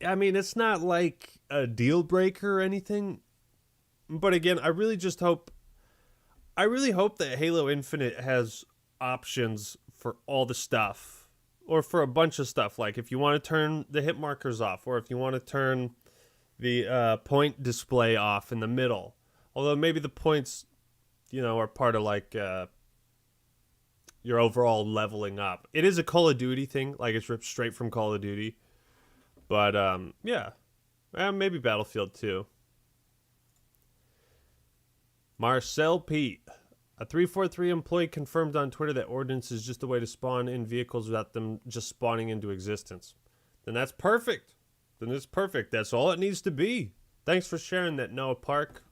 I mean, it's not, like, a deal breaker or anything. But again, I really hope that Halo Infinite has options for all the stuff, or for a bunch of stuff. Like, if you want to turn the hit markers off, or if you want to turn the point display off in the middle. Although maybe the points, you know, are part of, like, your overall leveling up. It is a Call of Duty thing, like, it's ripped straight from Call of Duty. But yeah, maybe Battlefield 2. Marcel Pete. A 343 employee confirmed on Twitter that Ordnance is just a way to spawn in vehicles without them just spawning into existence. Then that's perfect. Then it's perfect. That's all it needs to be. Thanks for sharing that, Noah Park.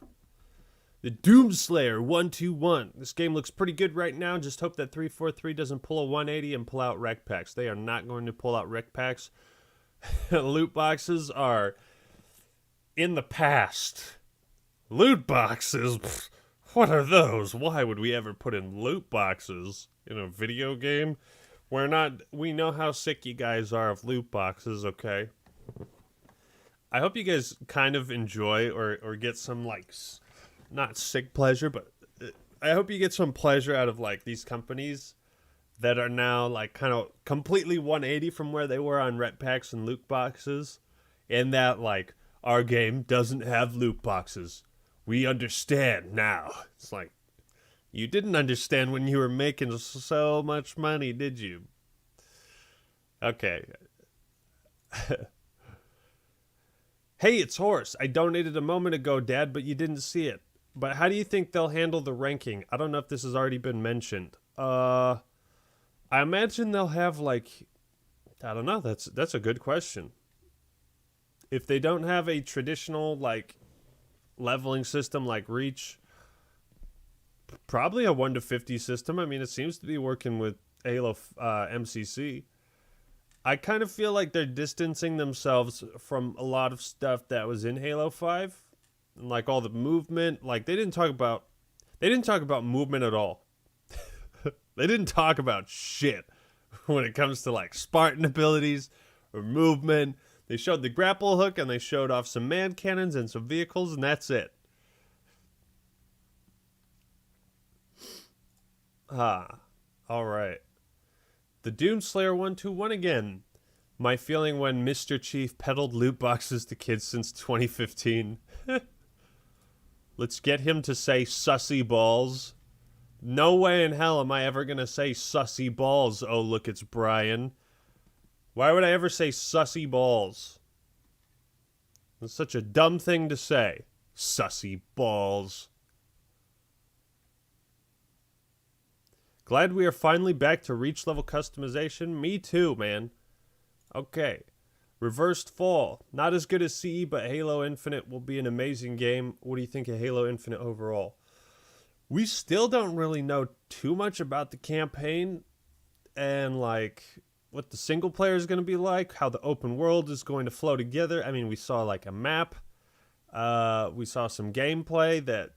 The Doomslayer 121. This game looks pretty good right now. Just hope that 343 doesn't pull a 180 and pull out rec packs. They are not going to pull out rec packs. Loot boxes are in the past. Loot boxes? Pfft, what are those? Why would we ever put in loot boxes in a video game? We know how sick you guys are of loot boxes, okay? I hope you guys kind of enjoy or get some, like, not sick pleasure, but I hope you get some pleasure out of, like, these companies that are now like kind of completely 180 from where they were on ret packs and loot boxes, in that like our game doesn't have loot boxes. We understand now. It's like, you didn't understand when you were making so much money, did you? Okay. Hey, it's Horse. I donated a moment ago, Dad, but you didn't see it. But how do you think they'll handle the ranking? I don't know if this has already been mentioned. I imagine they'll have like, I don't know. That's a good question. If they don't have a traditional like leveling system like Reach, probably a 1 to 50 system. I mean, it seems to be working with Halo MCC. I kind of feel like they're distancing themselves from a lot of stuff that was in Halo 5. And like all the movement, like they didn't talk about movement at all. They didn't talk about shit when it comes to like Spartan abilities or movement. They showed the grapple hook and they showed off some man cannons and some vehicles, and that's it. All right. The Doomslayer 121 again. My feeling when Mr. Chief peddled loot boxes to kids since 2015. Let's get him to say sussy balls. No way in hell am I ever going to say sussy balls. Oh, look, it's Brian. Why would I ever say sussy balls? It's such a dumb thing to say. Sussy balls. Glad we are finally back to Reach level customization. Me too, man. Okay. Reversed Fall. Not as good as CE, but Halo Infinite will be an amazing game. What do you think of Halo Infinite overall? We still don't really know too much about the campaign and like what the single player is going to be like, how the open world is going to flow together. I mean, we saw like a map. We saw some gameplay that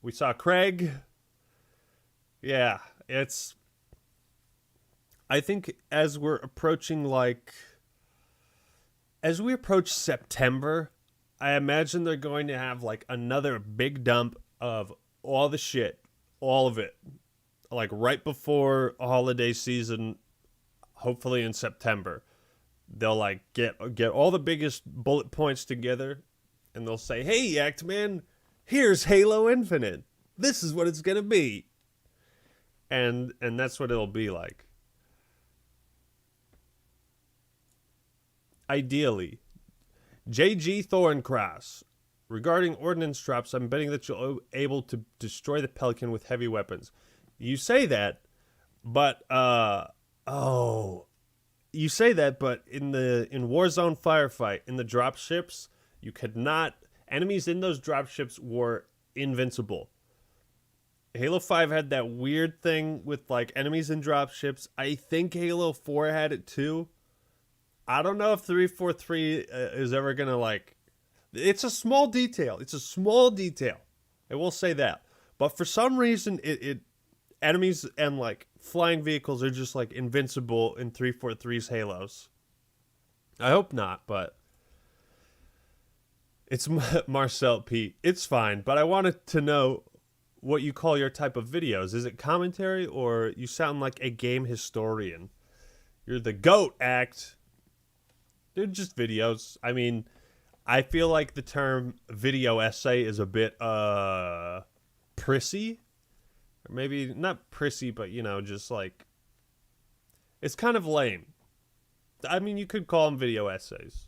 we saw Craig. Yeah, it's... I think as we're approaching, like... As we approach September, I imagine they're going to have, like, another big dump of all the shit. All of it. Like, right before holiday season, hopefully in September. They'll, like, get all the biggest bullet points together, and they'll say, hey, Actman, here's Halo Infinite. This is what it's going to be. And that's what it'll be like. Ideally. JG Thorncross. Regarding ordnance drops, I'm betting that you'll be able to destroy the Pelican with heavy weapons. You say that, but you say that, but in Warzone Firefight, in the dropships, you could not. Enemies in those dropships were invincible. Halo 5 had that weird thing with like enemies in dropships. I think Halo 4 had it too. I don't know if 343 is ever gonna like. It's a small detail. It's a small detail. I will say that. But for some reason, it enemies and like flying vehicles are just like invincible in 343's Halos. I hope not, but it's Marcel Pete. It's fine, but I wanted to know what you call your type of videos. Is it commentary or you sound like a game historian? You're the GOAT act. They're just videos. I mean, I feel like the term video essay is a bit prissy. Or maybe not prissy, but you know, just like it's kind of lame. I mean, you could call them video essays.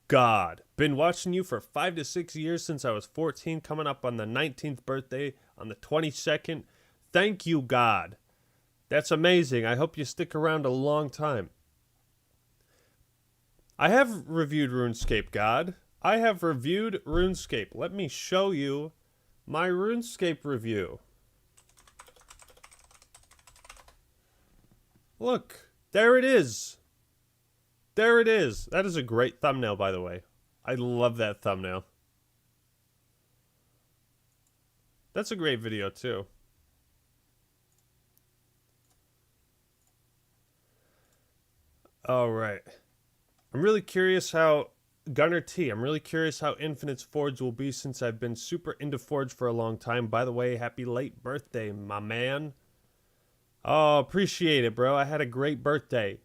God, been watching you for 5 to 6 years since I was 14, coming up on the 19th birthday on the 22nd. Thank you, God. That's amazing. I hope you stick around a long time. I have reviewed RuneScape, God. I have reviewed RuneScape. Let me show you my RuneScape review. Look, there it is. There it is. That is a great thumbnail, by the way. I love that thumbnail. That's a great video, too. All right. I'm really curious how Gunner T, I'm really curious how Infinite's Forge will be since I've been super into Forge for a long time. By the way, happy late birthday, my man. Oh, appreciate it, bro. I had a great birthday.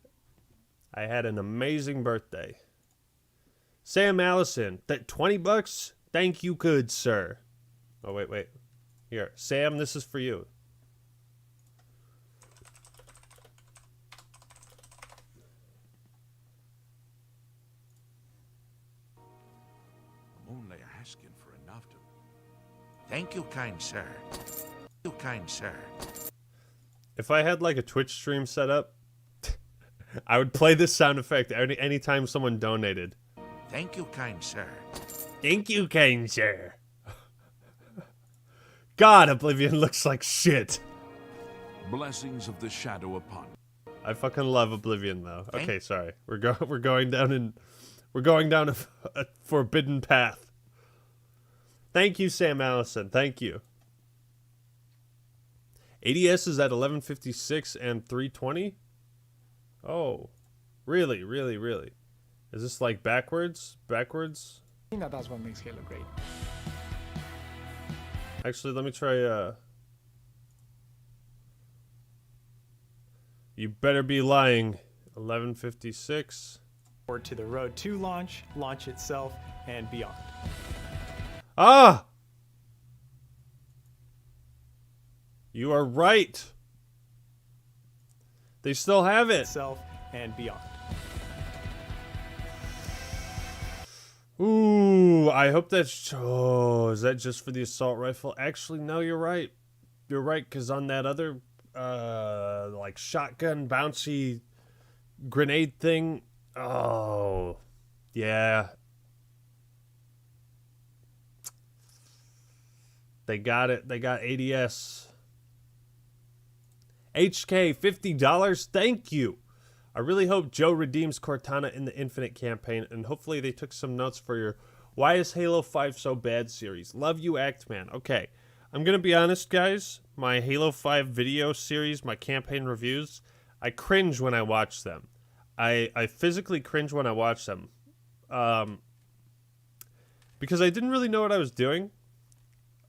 I had an amazing birthday. Sam Allison, that $20? Thank you, good sir. Oh, wait. Here, Sam, this is for you. I'm only asking for enough to... Thank you, kind sir. Thank you, kind sir. If I had like a Twitch stream set up, I would play this sound effect anytime someone donated. Thank you, kind sir. Thank you, kind sir. God, Oblivion looks like shit. Blessings of the shadow upon. I fucking love Oblivion though. Okay, sorry. We're going down a forbidden path. Thank you, Sam Allison. Thank you. ADS is at 1156 and 320. Oh, really? Is this like backwards? I think that's what makes Halo great. Actually, let me try. You better be lying. 1156. Or to the road to launch itself, and beyond. Ah! You are right. They still have it. Itself and beyond. Ooh, I hope that's... Oh, is that just for the assault rifle? Actually, no, you're right. You're right, because on that other, like, shotgun bouncy grenade thing... Oh, yeah. They got it. They got ADS. HK, $50. Thank you. I really hope Joe redeems Cortana in the Infinite campaign, and hopefully they took some notes for your Why is Halo 5 So Bad series. Love you, Actman. Okay, I'm going to be honest, guys. My Halo 5 video series, my campaign reviews, I cringe when I watch them. I physically cringe when I watch them. Because I didn't really know what I was doing.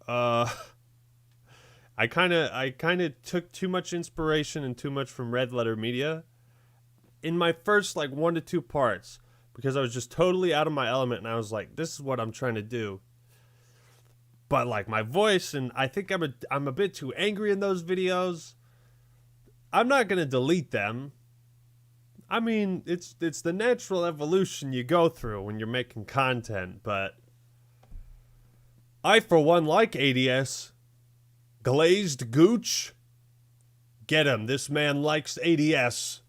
I kind of took too much inspiration and too much from Red Letter Media in my first like 1 to 2 parts, because I was just totally out of my element, and I was like, this is what I'm trying to do. But like my voice, and I think I'm a bit too angry in those videos. I'm not gonna delete them. I mean, it's the natural evolution you go through when you're making content, but I for one like ADS. Glazed Gooch? Get him, this man likes ADS.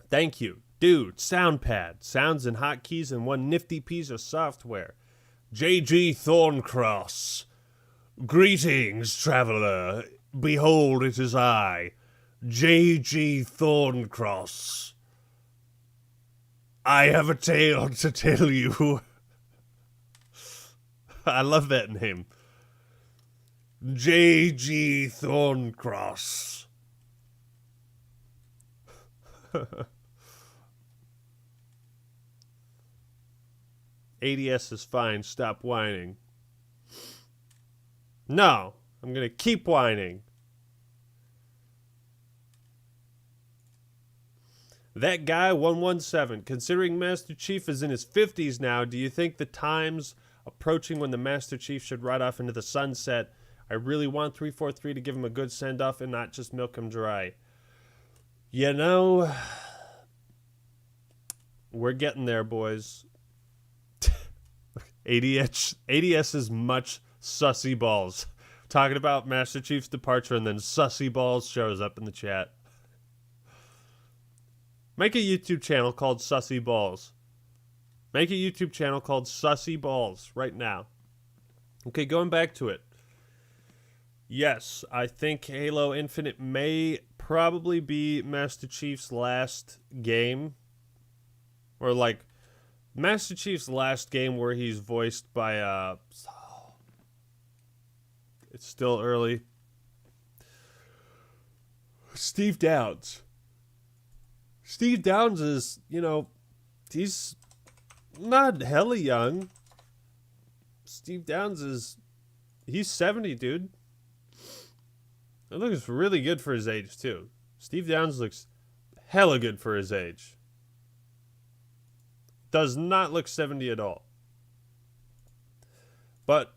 Thank you. Dude, SoundPad. Sounds and hotkeys and one nifty piece of software. JG Thorncross. Greetings, traveler. Behold, it is I, JG Thorncross. I have a tale to tell you. I love that name. J.G. Thorncross. ADS is fine. Stop whining. No, I'm going to keep whining. That guy, 117, considering Master Chief is in his 50s now, do you think the time's approaching when the Master Chief should ride off into the sunset? I really want 343 to give him a good send-off and not just milk him dry. You know, we're getting there, boys. ADS is much sussy balls. Talking about Master Chief's departure, and then sussy balls shows up in the chat. Make a YouTube channel called Sussy Balls. Make a YouTube channel called Sussy Balls right now. Okay, going back to it. Yes, I think Halo Infinite may probably be Master Chief's last game. Or like, Master Chief's last game where he's voiced by, it's still early. Steve Downes. Steve Downs is, he's not hella young. Steve Downs he's 70, dude. It looks really good for his age, too. Steve Downs looks hella good for his age. Does not look 70 at all. But,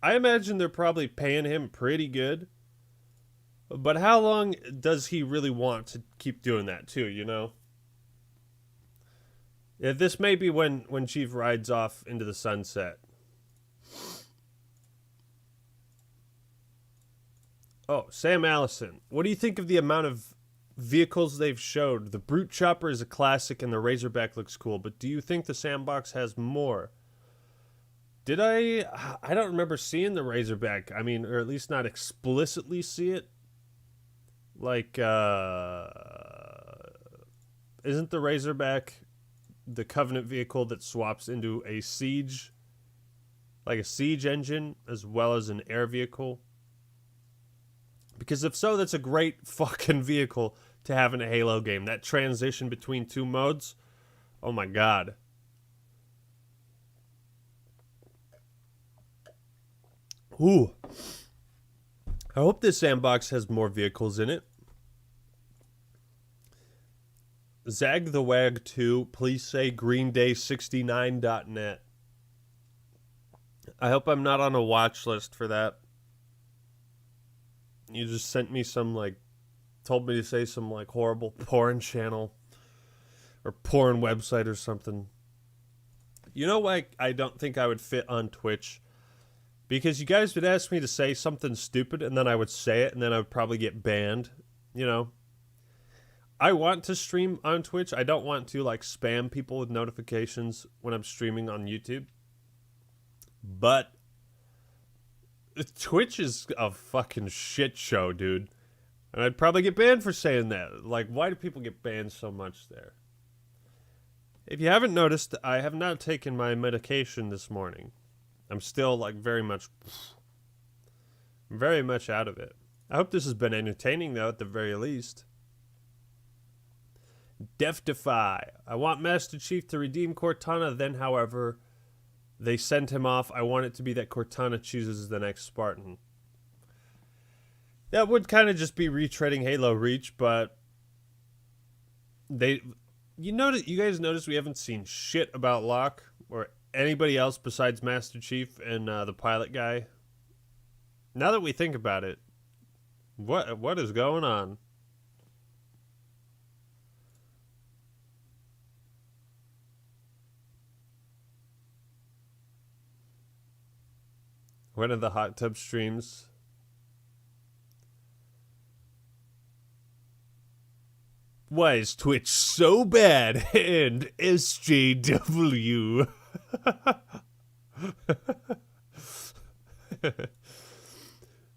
I imagine they're probably paying him pretty good. But how long does he really want to keep doing that, too, Yeah, this may be when Chief rides off into the sunset. Oh, Sam Allison. What do you think of the amount of vehicles they've showed? The Brute Chopper is a classic and the Razorback looks cool, but do you think the sandbox has more? Did I don't remember seeing the Razorback. I mean, or at least not explicitly see it. Like, isn't the Razorback the Covenant vehicle that swaps into a siege, like a siege engine, as well as an air vehicle? Because if so, that's a great fucking vehicle to have in a Halo game. That transition between two modes, oh my god. Ooh. I hope this sandbox has more vehicles in it. Zag the Wag 2, please say greenday69.net. I hope I'm not on a watch list for that. You just sent me told me to say some horrible porn channel or porn website or something. You know why I don't think I would fit on Twitch? Because you guys would ask me to say something stupid and then I would say it and then I would probably get banned, I want to stream on Twitch. I don't want to spam people with notifications when I'm streaming on YouTube. But Twitch is a fucking shit show, dude. And I'd probably get banned for saying that. Why do people get banned so much there? If you haven't noticed, I have not taken my medication this morning. I'm still, very much out of it. I hope this has been entertaining, though, at the very least. Def Defy. I want Master Chief to redeem Cortana, then, however, they sent him off. I want it to be that Cortana chooses the next Spartan. That would kind of just be retreading Halo Reach, but you guys notice we haven't seen shit about Locke or anybody else besides Master Chief and the pilot guy. Now that we think about it, what is going on? One of the hot tub streams. Why is Twitch so bad? And SJW.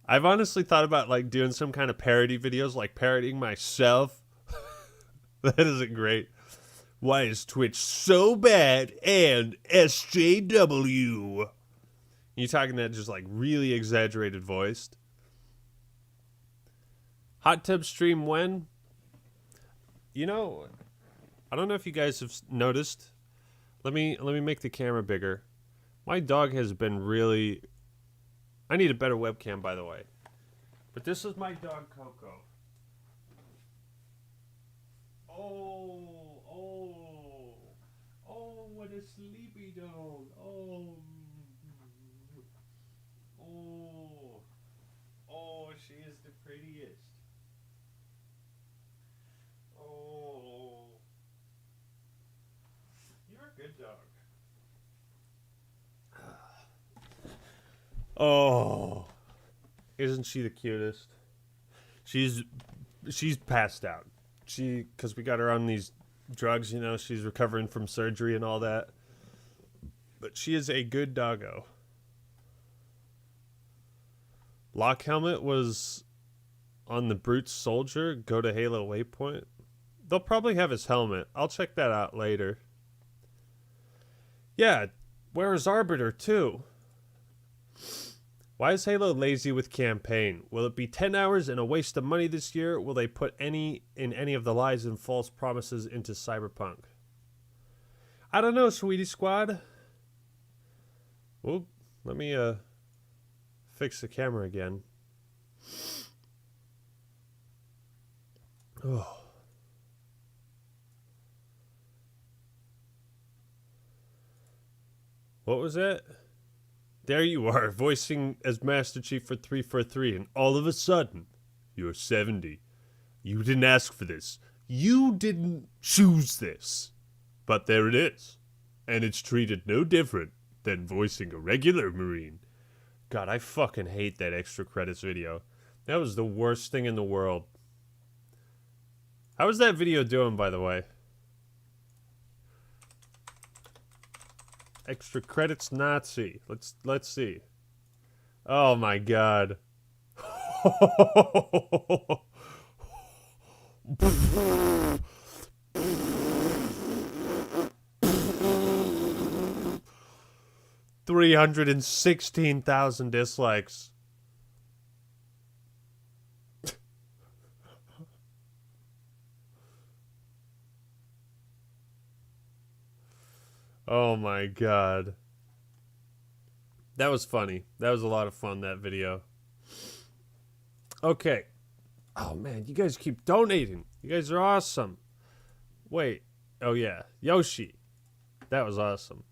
I've honestly thought about doing some kind of parody videos, parodying myself. That isn't great. Why is Twitch so bad? And SJW. You talking that just really exaggerated voiced? Hot tub stream when? I don't know if you guys have noticed. Let me make the camera bigger. My dog has been really... I need a better webcam, by the way. But this is my dog, Coco. Oh, what a sleepy dog. Oh, she is the prettiest. Oh, you're a good dog. Oh, isn't she the cutest? She's passed out. Because we got her on these drugs, she's recovering from surgery and all that. But she is a good doggo. Lock helmet was on the Brute Soldier. Go to Halo Waypoint. They'll probably have his helmet. I'll check that out later. Yeah, where is Arbiter too? Why is Halo lazy with campaign? Will it be 10 hours and a waste of money this year? Will they put any of the lies and false promises into Cyberpunk? I don't know, Sweetie Squad. Well, let me fix the camera again. Oh. What was that? There you are, voicing as Master Chief for 343, and all of a sudden, you're 70. You didn't ask for this. You didn't choose this. But there it is. And it's treated no different than voicing a regular Marine. God, I fucking hate that extra credits video. That was the worst thing in the world. How was that video doing, by the way? Extra credits Nazi. Let's see. Oh my god. 316,000 dislikes. Oh my god. That was funny. That was a lot of fun, that video. Okay. Oh man, you guys keep donating. You guys are awesome. Wait. Oh yeah. Yoshi. That was awesome.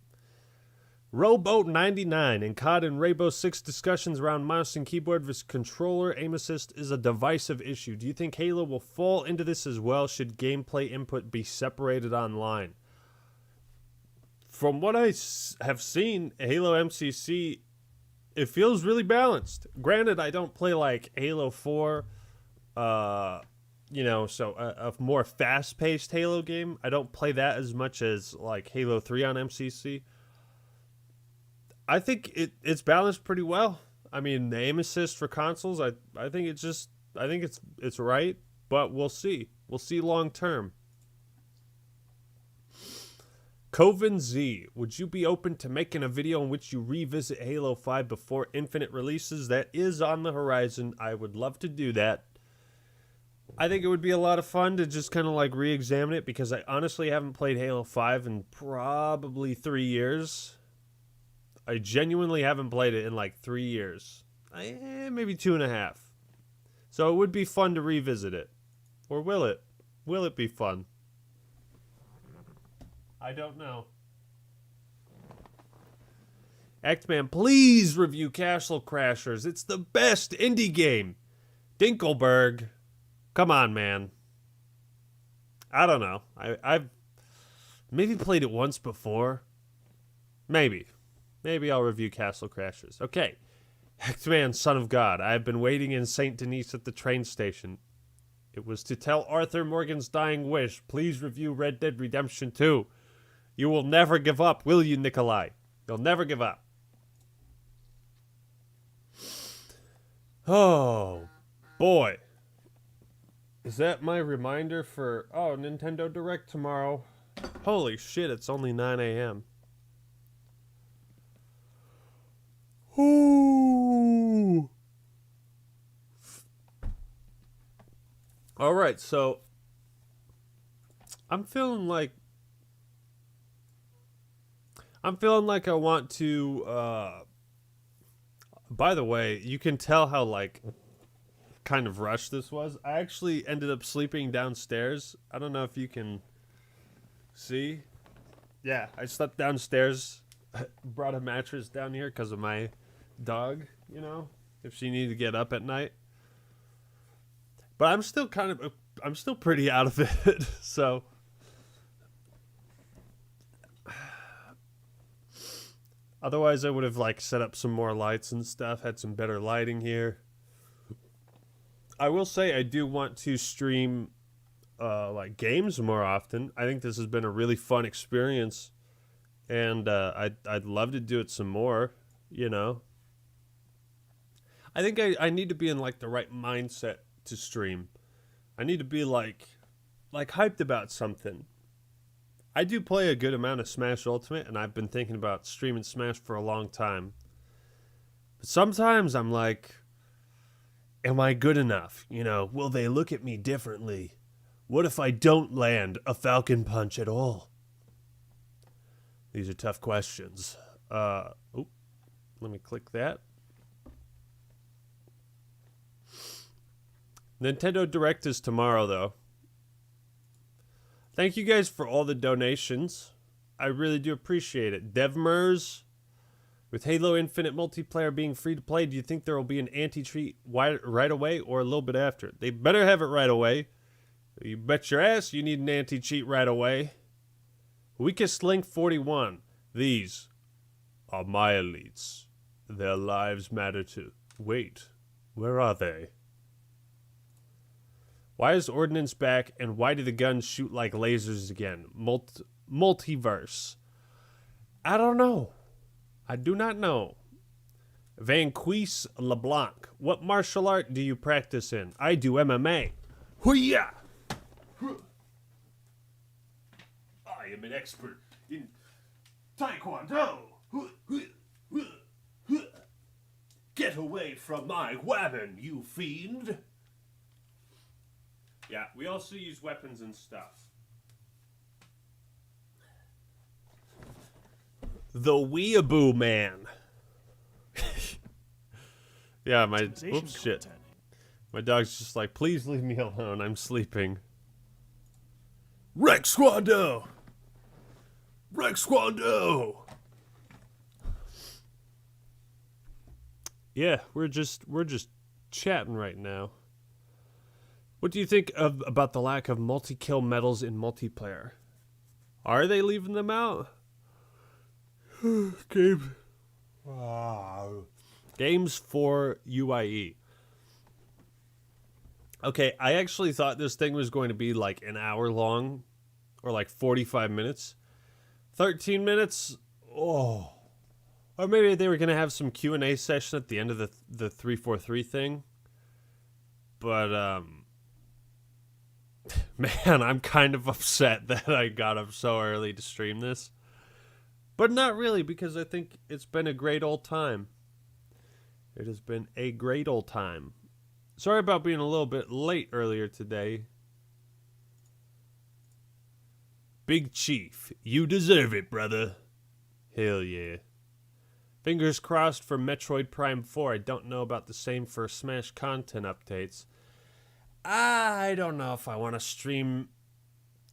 Rowboat 99 and COD and Rainbow Six discussions around mouse and keyboard versus controller aim assist is a divisive issue. Do you think Halo will fall into this as well? Should gameplay input be separated online? From what I have seen, Halo MCC, it feels really balanced. Granted, I don't play like Halo 4, you know, so a more fast-paced Halo game. I don't play that as much as like Halo 3 on MCC. I think it's balanced pretty well. I mean, the aim assist for consoles, I think it's right, but we'll see. We'll see long term. Coven Z, would you be open to making a video in which you revisit Halo 5 before Infinite releases? That is on the horizon. I would love to do that. I think it would be a lot of fun to just kind of like re-examine it, because I honestly haven't played Halo 5 in probably 3 years. I genuinely haven't played it in like 3 years. Maybe 2.5. So it would be fun to revisit it. Or will it? Will it be fun? I don't know. Actman, please review Castle Crashers. It's the best indie game. Dinkelberg. Come on, man. I don't know. I've maybe played it once before. Maybe. Maybe I'll review Castle Crashers. Okay. Actman, son of God. I have been waiting in St. Denis at the train station. It was to tell Arthur Morgan's dying wish. Please review Red Dead Redemption 2. You will never give up, will you, Nikolai? You'll never give up. Oh, boy. Is that my reminder for... Oh, Nintendo Direct tomorrow. Holy shit, it's only 9 a.m. Ooh. All right, so... I'm feeling like I want to, by the way, you can tell how, like, kind of rushed this was. I actually ended up sleeping downstairs. I don't know if you can see. Yeah, I slept downstairs, brought a mattress down here because of my dog, you know, if she needed to get up at night. But I'm still pretty out of it, so... Otherwise, I would have, like, set up some more lights and stuff, had some better lighting here. I will say I do want to stream, like, games more often. I think this has been a really fun experience, and I'd love to do it some more, you know. I think I need to be in, like, the right mindset to stream. I need to be, like hyped about something. I do play a good amount of Smash Ultimate, and I've been thinking about streaming Smash for a long time. sometimes I'm like, am I good enough? You know, will they look at me differently? What if I don't land a Falcon Punch at all? These are tough questions. Let me click that. Nintendo Direct is tomorrow, though. Thank you guys for all the donations. I really do appreciate it. Devmers, with Halo Infinite multiplayer being free to play, do you think there will be an anti-cheat right away or a little bit after? They better have it right away. You bet your ass you need an anti-cheat right away. Weakest Link 41. These are my elites. Their lives matter too. Wait, where are they? Why is Ordnance back, and why do the guns shoot like lasers again? Multiverse. I don't know. I do not know. Vanquise LeBlanc. What martial art do you practice in? I do MMA. Hoo-yah! I am an expert in Taekwondo. Get away from my weapon, you fiend. Yeah, we also use weapons and stuff. The Weeaboo Man. Yeah, my... Oops, shit. My dog's just like, please leave me alone. I'm sleeping. Rex Squando! Rex Squando! Yeah, we're just chatting right now. What do you think about the lack of multi-kill medals in multiplayer? Are they leaving them out? Games for UIE. Okay, I actually thought this thing was going to be like an hour long or like 45 minutes. 13 minutes? Oh. Or maybe they were going to have some Q&A session at the end of the 343 thing. But, man, I'm kind of upset that I got up so early to stream this. But not really, because I think it's been a great old time. It has been a great old time. Sorry about being a little bit late earlier today. Big Chief, you deserve it, brother. Hell yeah. Fingers crossed for Metroid Prime 4. I don't know about the same for Smash content updates. I don't know if I want to stream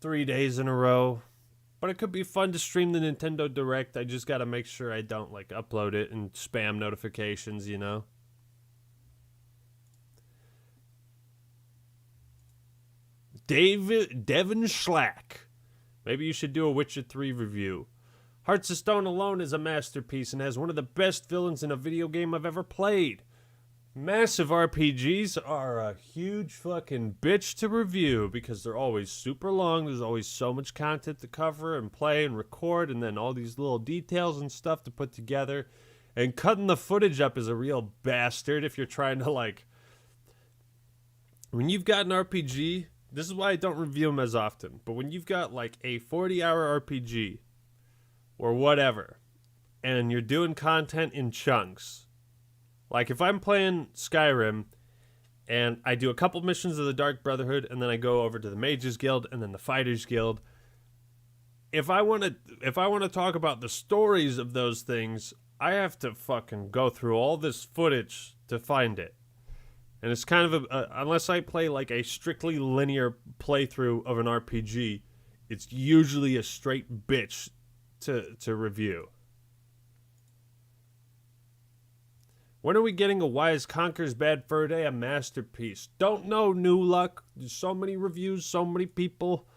3 days in a row. But it could be fun to stream the Nintendo Direct. I just got to make sure I don't like upload it and spam notifications, you know. Devin Schlack. Maybe you should do a Witcher 3 review. Hearts of Stone alone is a masterpiece and has one of the best villains in a video game I've ever played. Massive RPGs are a huge fucking bitch to review because they're always super long. There's always so much content to cover and play and record, and then all these little details and stuff to put together. And cutting the footage up is a real bastard if you're trying to, like... When you've got an RPG, this is why I don't review them as often, but when you've got, like, a 40-hour RPG or whatever, and you're doing content in chunks... Like, if I'm playing Skyrim, and I do a couple missions of the Dark Brotherhood, and then I go over to the Mages Guild, and then the Fighters Guild, if I want to talk about the stories of those things, I have to fucking go through all this footage to find it. And it's kind of unless I play, like, a strictly linear playthrough of an RPG, it's usually a straight bitch to review. When are we getting a Wise Conquers Bad Fur Day, a masterpiece? Don't know, New Luck. There's so many reviews, so many people.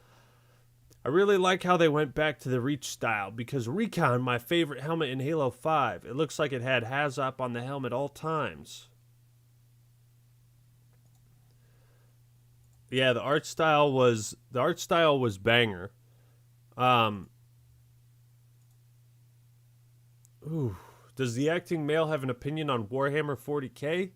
I really like how they went back to the Reach style, because Recon, my favorite helmet in Halo 5, it looks like it had HAZOP on the helmet all times. Yeah, the art style was banger. Ooh. Does the acting male have an opinion on Warhammer 40k?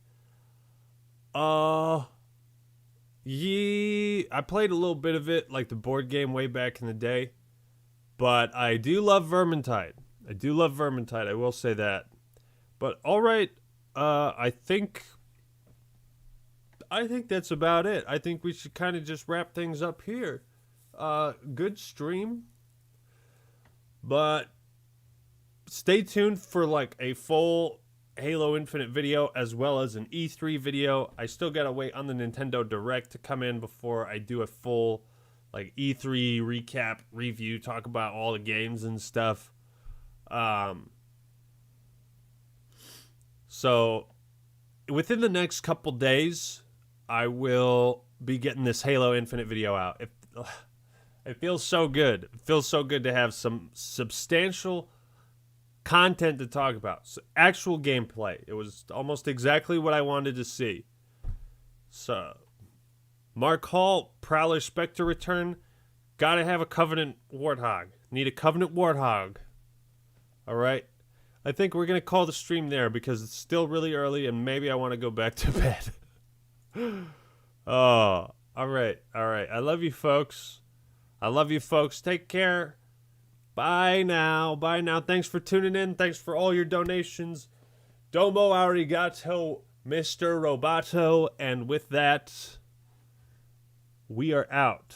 Yeah, I played a little bit of it, like the board game way back in the day. But I do love Vermintide. I will say that. But alright, I think that's about it. I think we should kind of just wrap things up here. Good stream, but stay tuned for like a full Halo Infinite video as well as an E3 video. I still gotta wait on the Nintendo Direct to come in before I do a full like E3 recap review, talk about all the games and stuff. So within the next couple days, I will be getting this Halo Infinite video out. It feels so good. It feels so good to have some substantial content to talk about. So actual gameplay. It was almost exactly what I wanted to see. So, Mark Hall, Prowler Spectre return. Gotta have a Covenant Warthog. Need a Covenant Warthog. Alright? I think we're gonna call the stream there because it's still really early and maybe I want to go back to bed. Oh, alright. I love you folks. Take care. Bye now. Thanks for tuning in. Thanks for all your donations. Domo arigato, Mr. Roboto. And with that, we are out.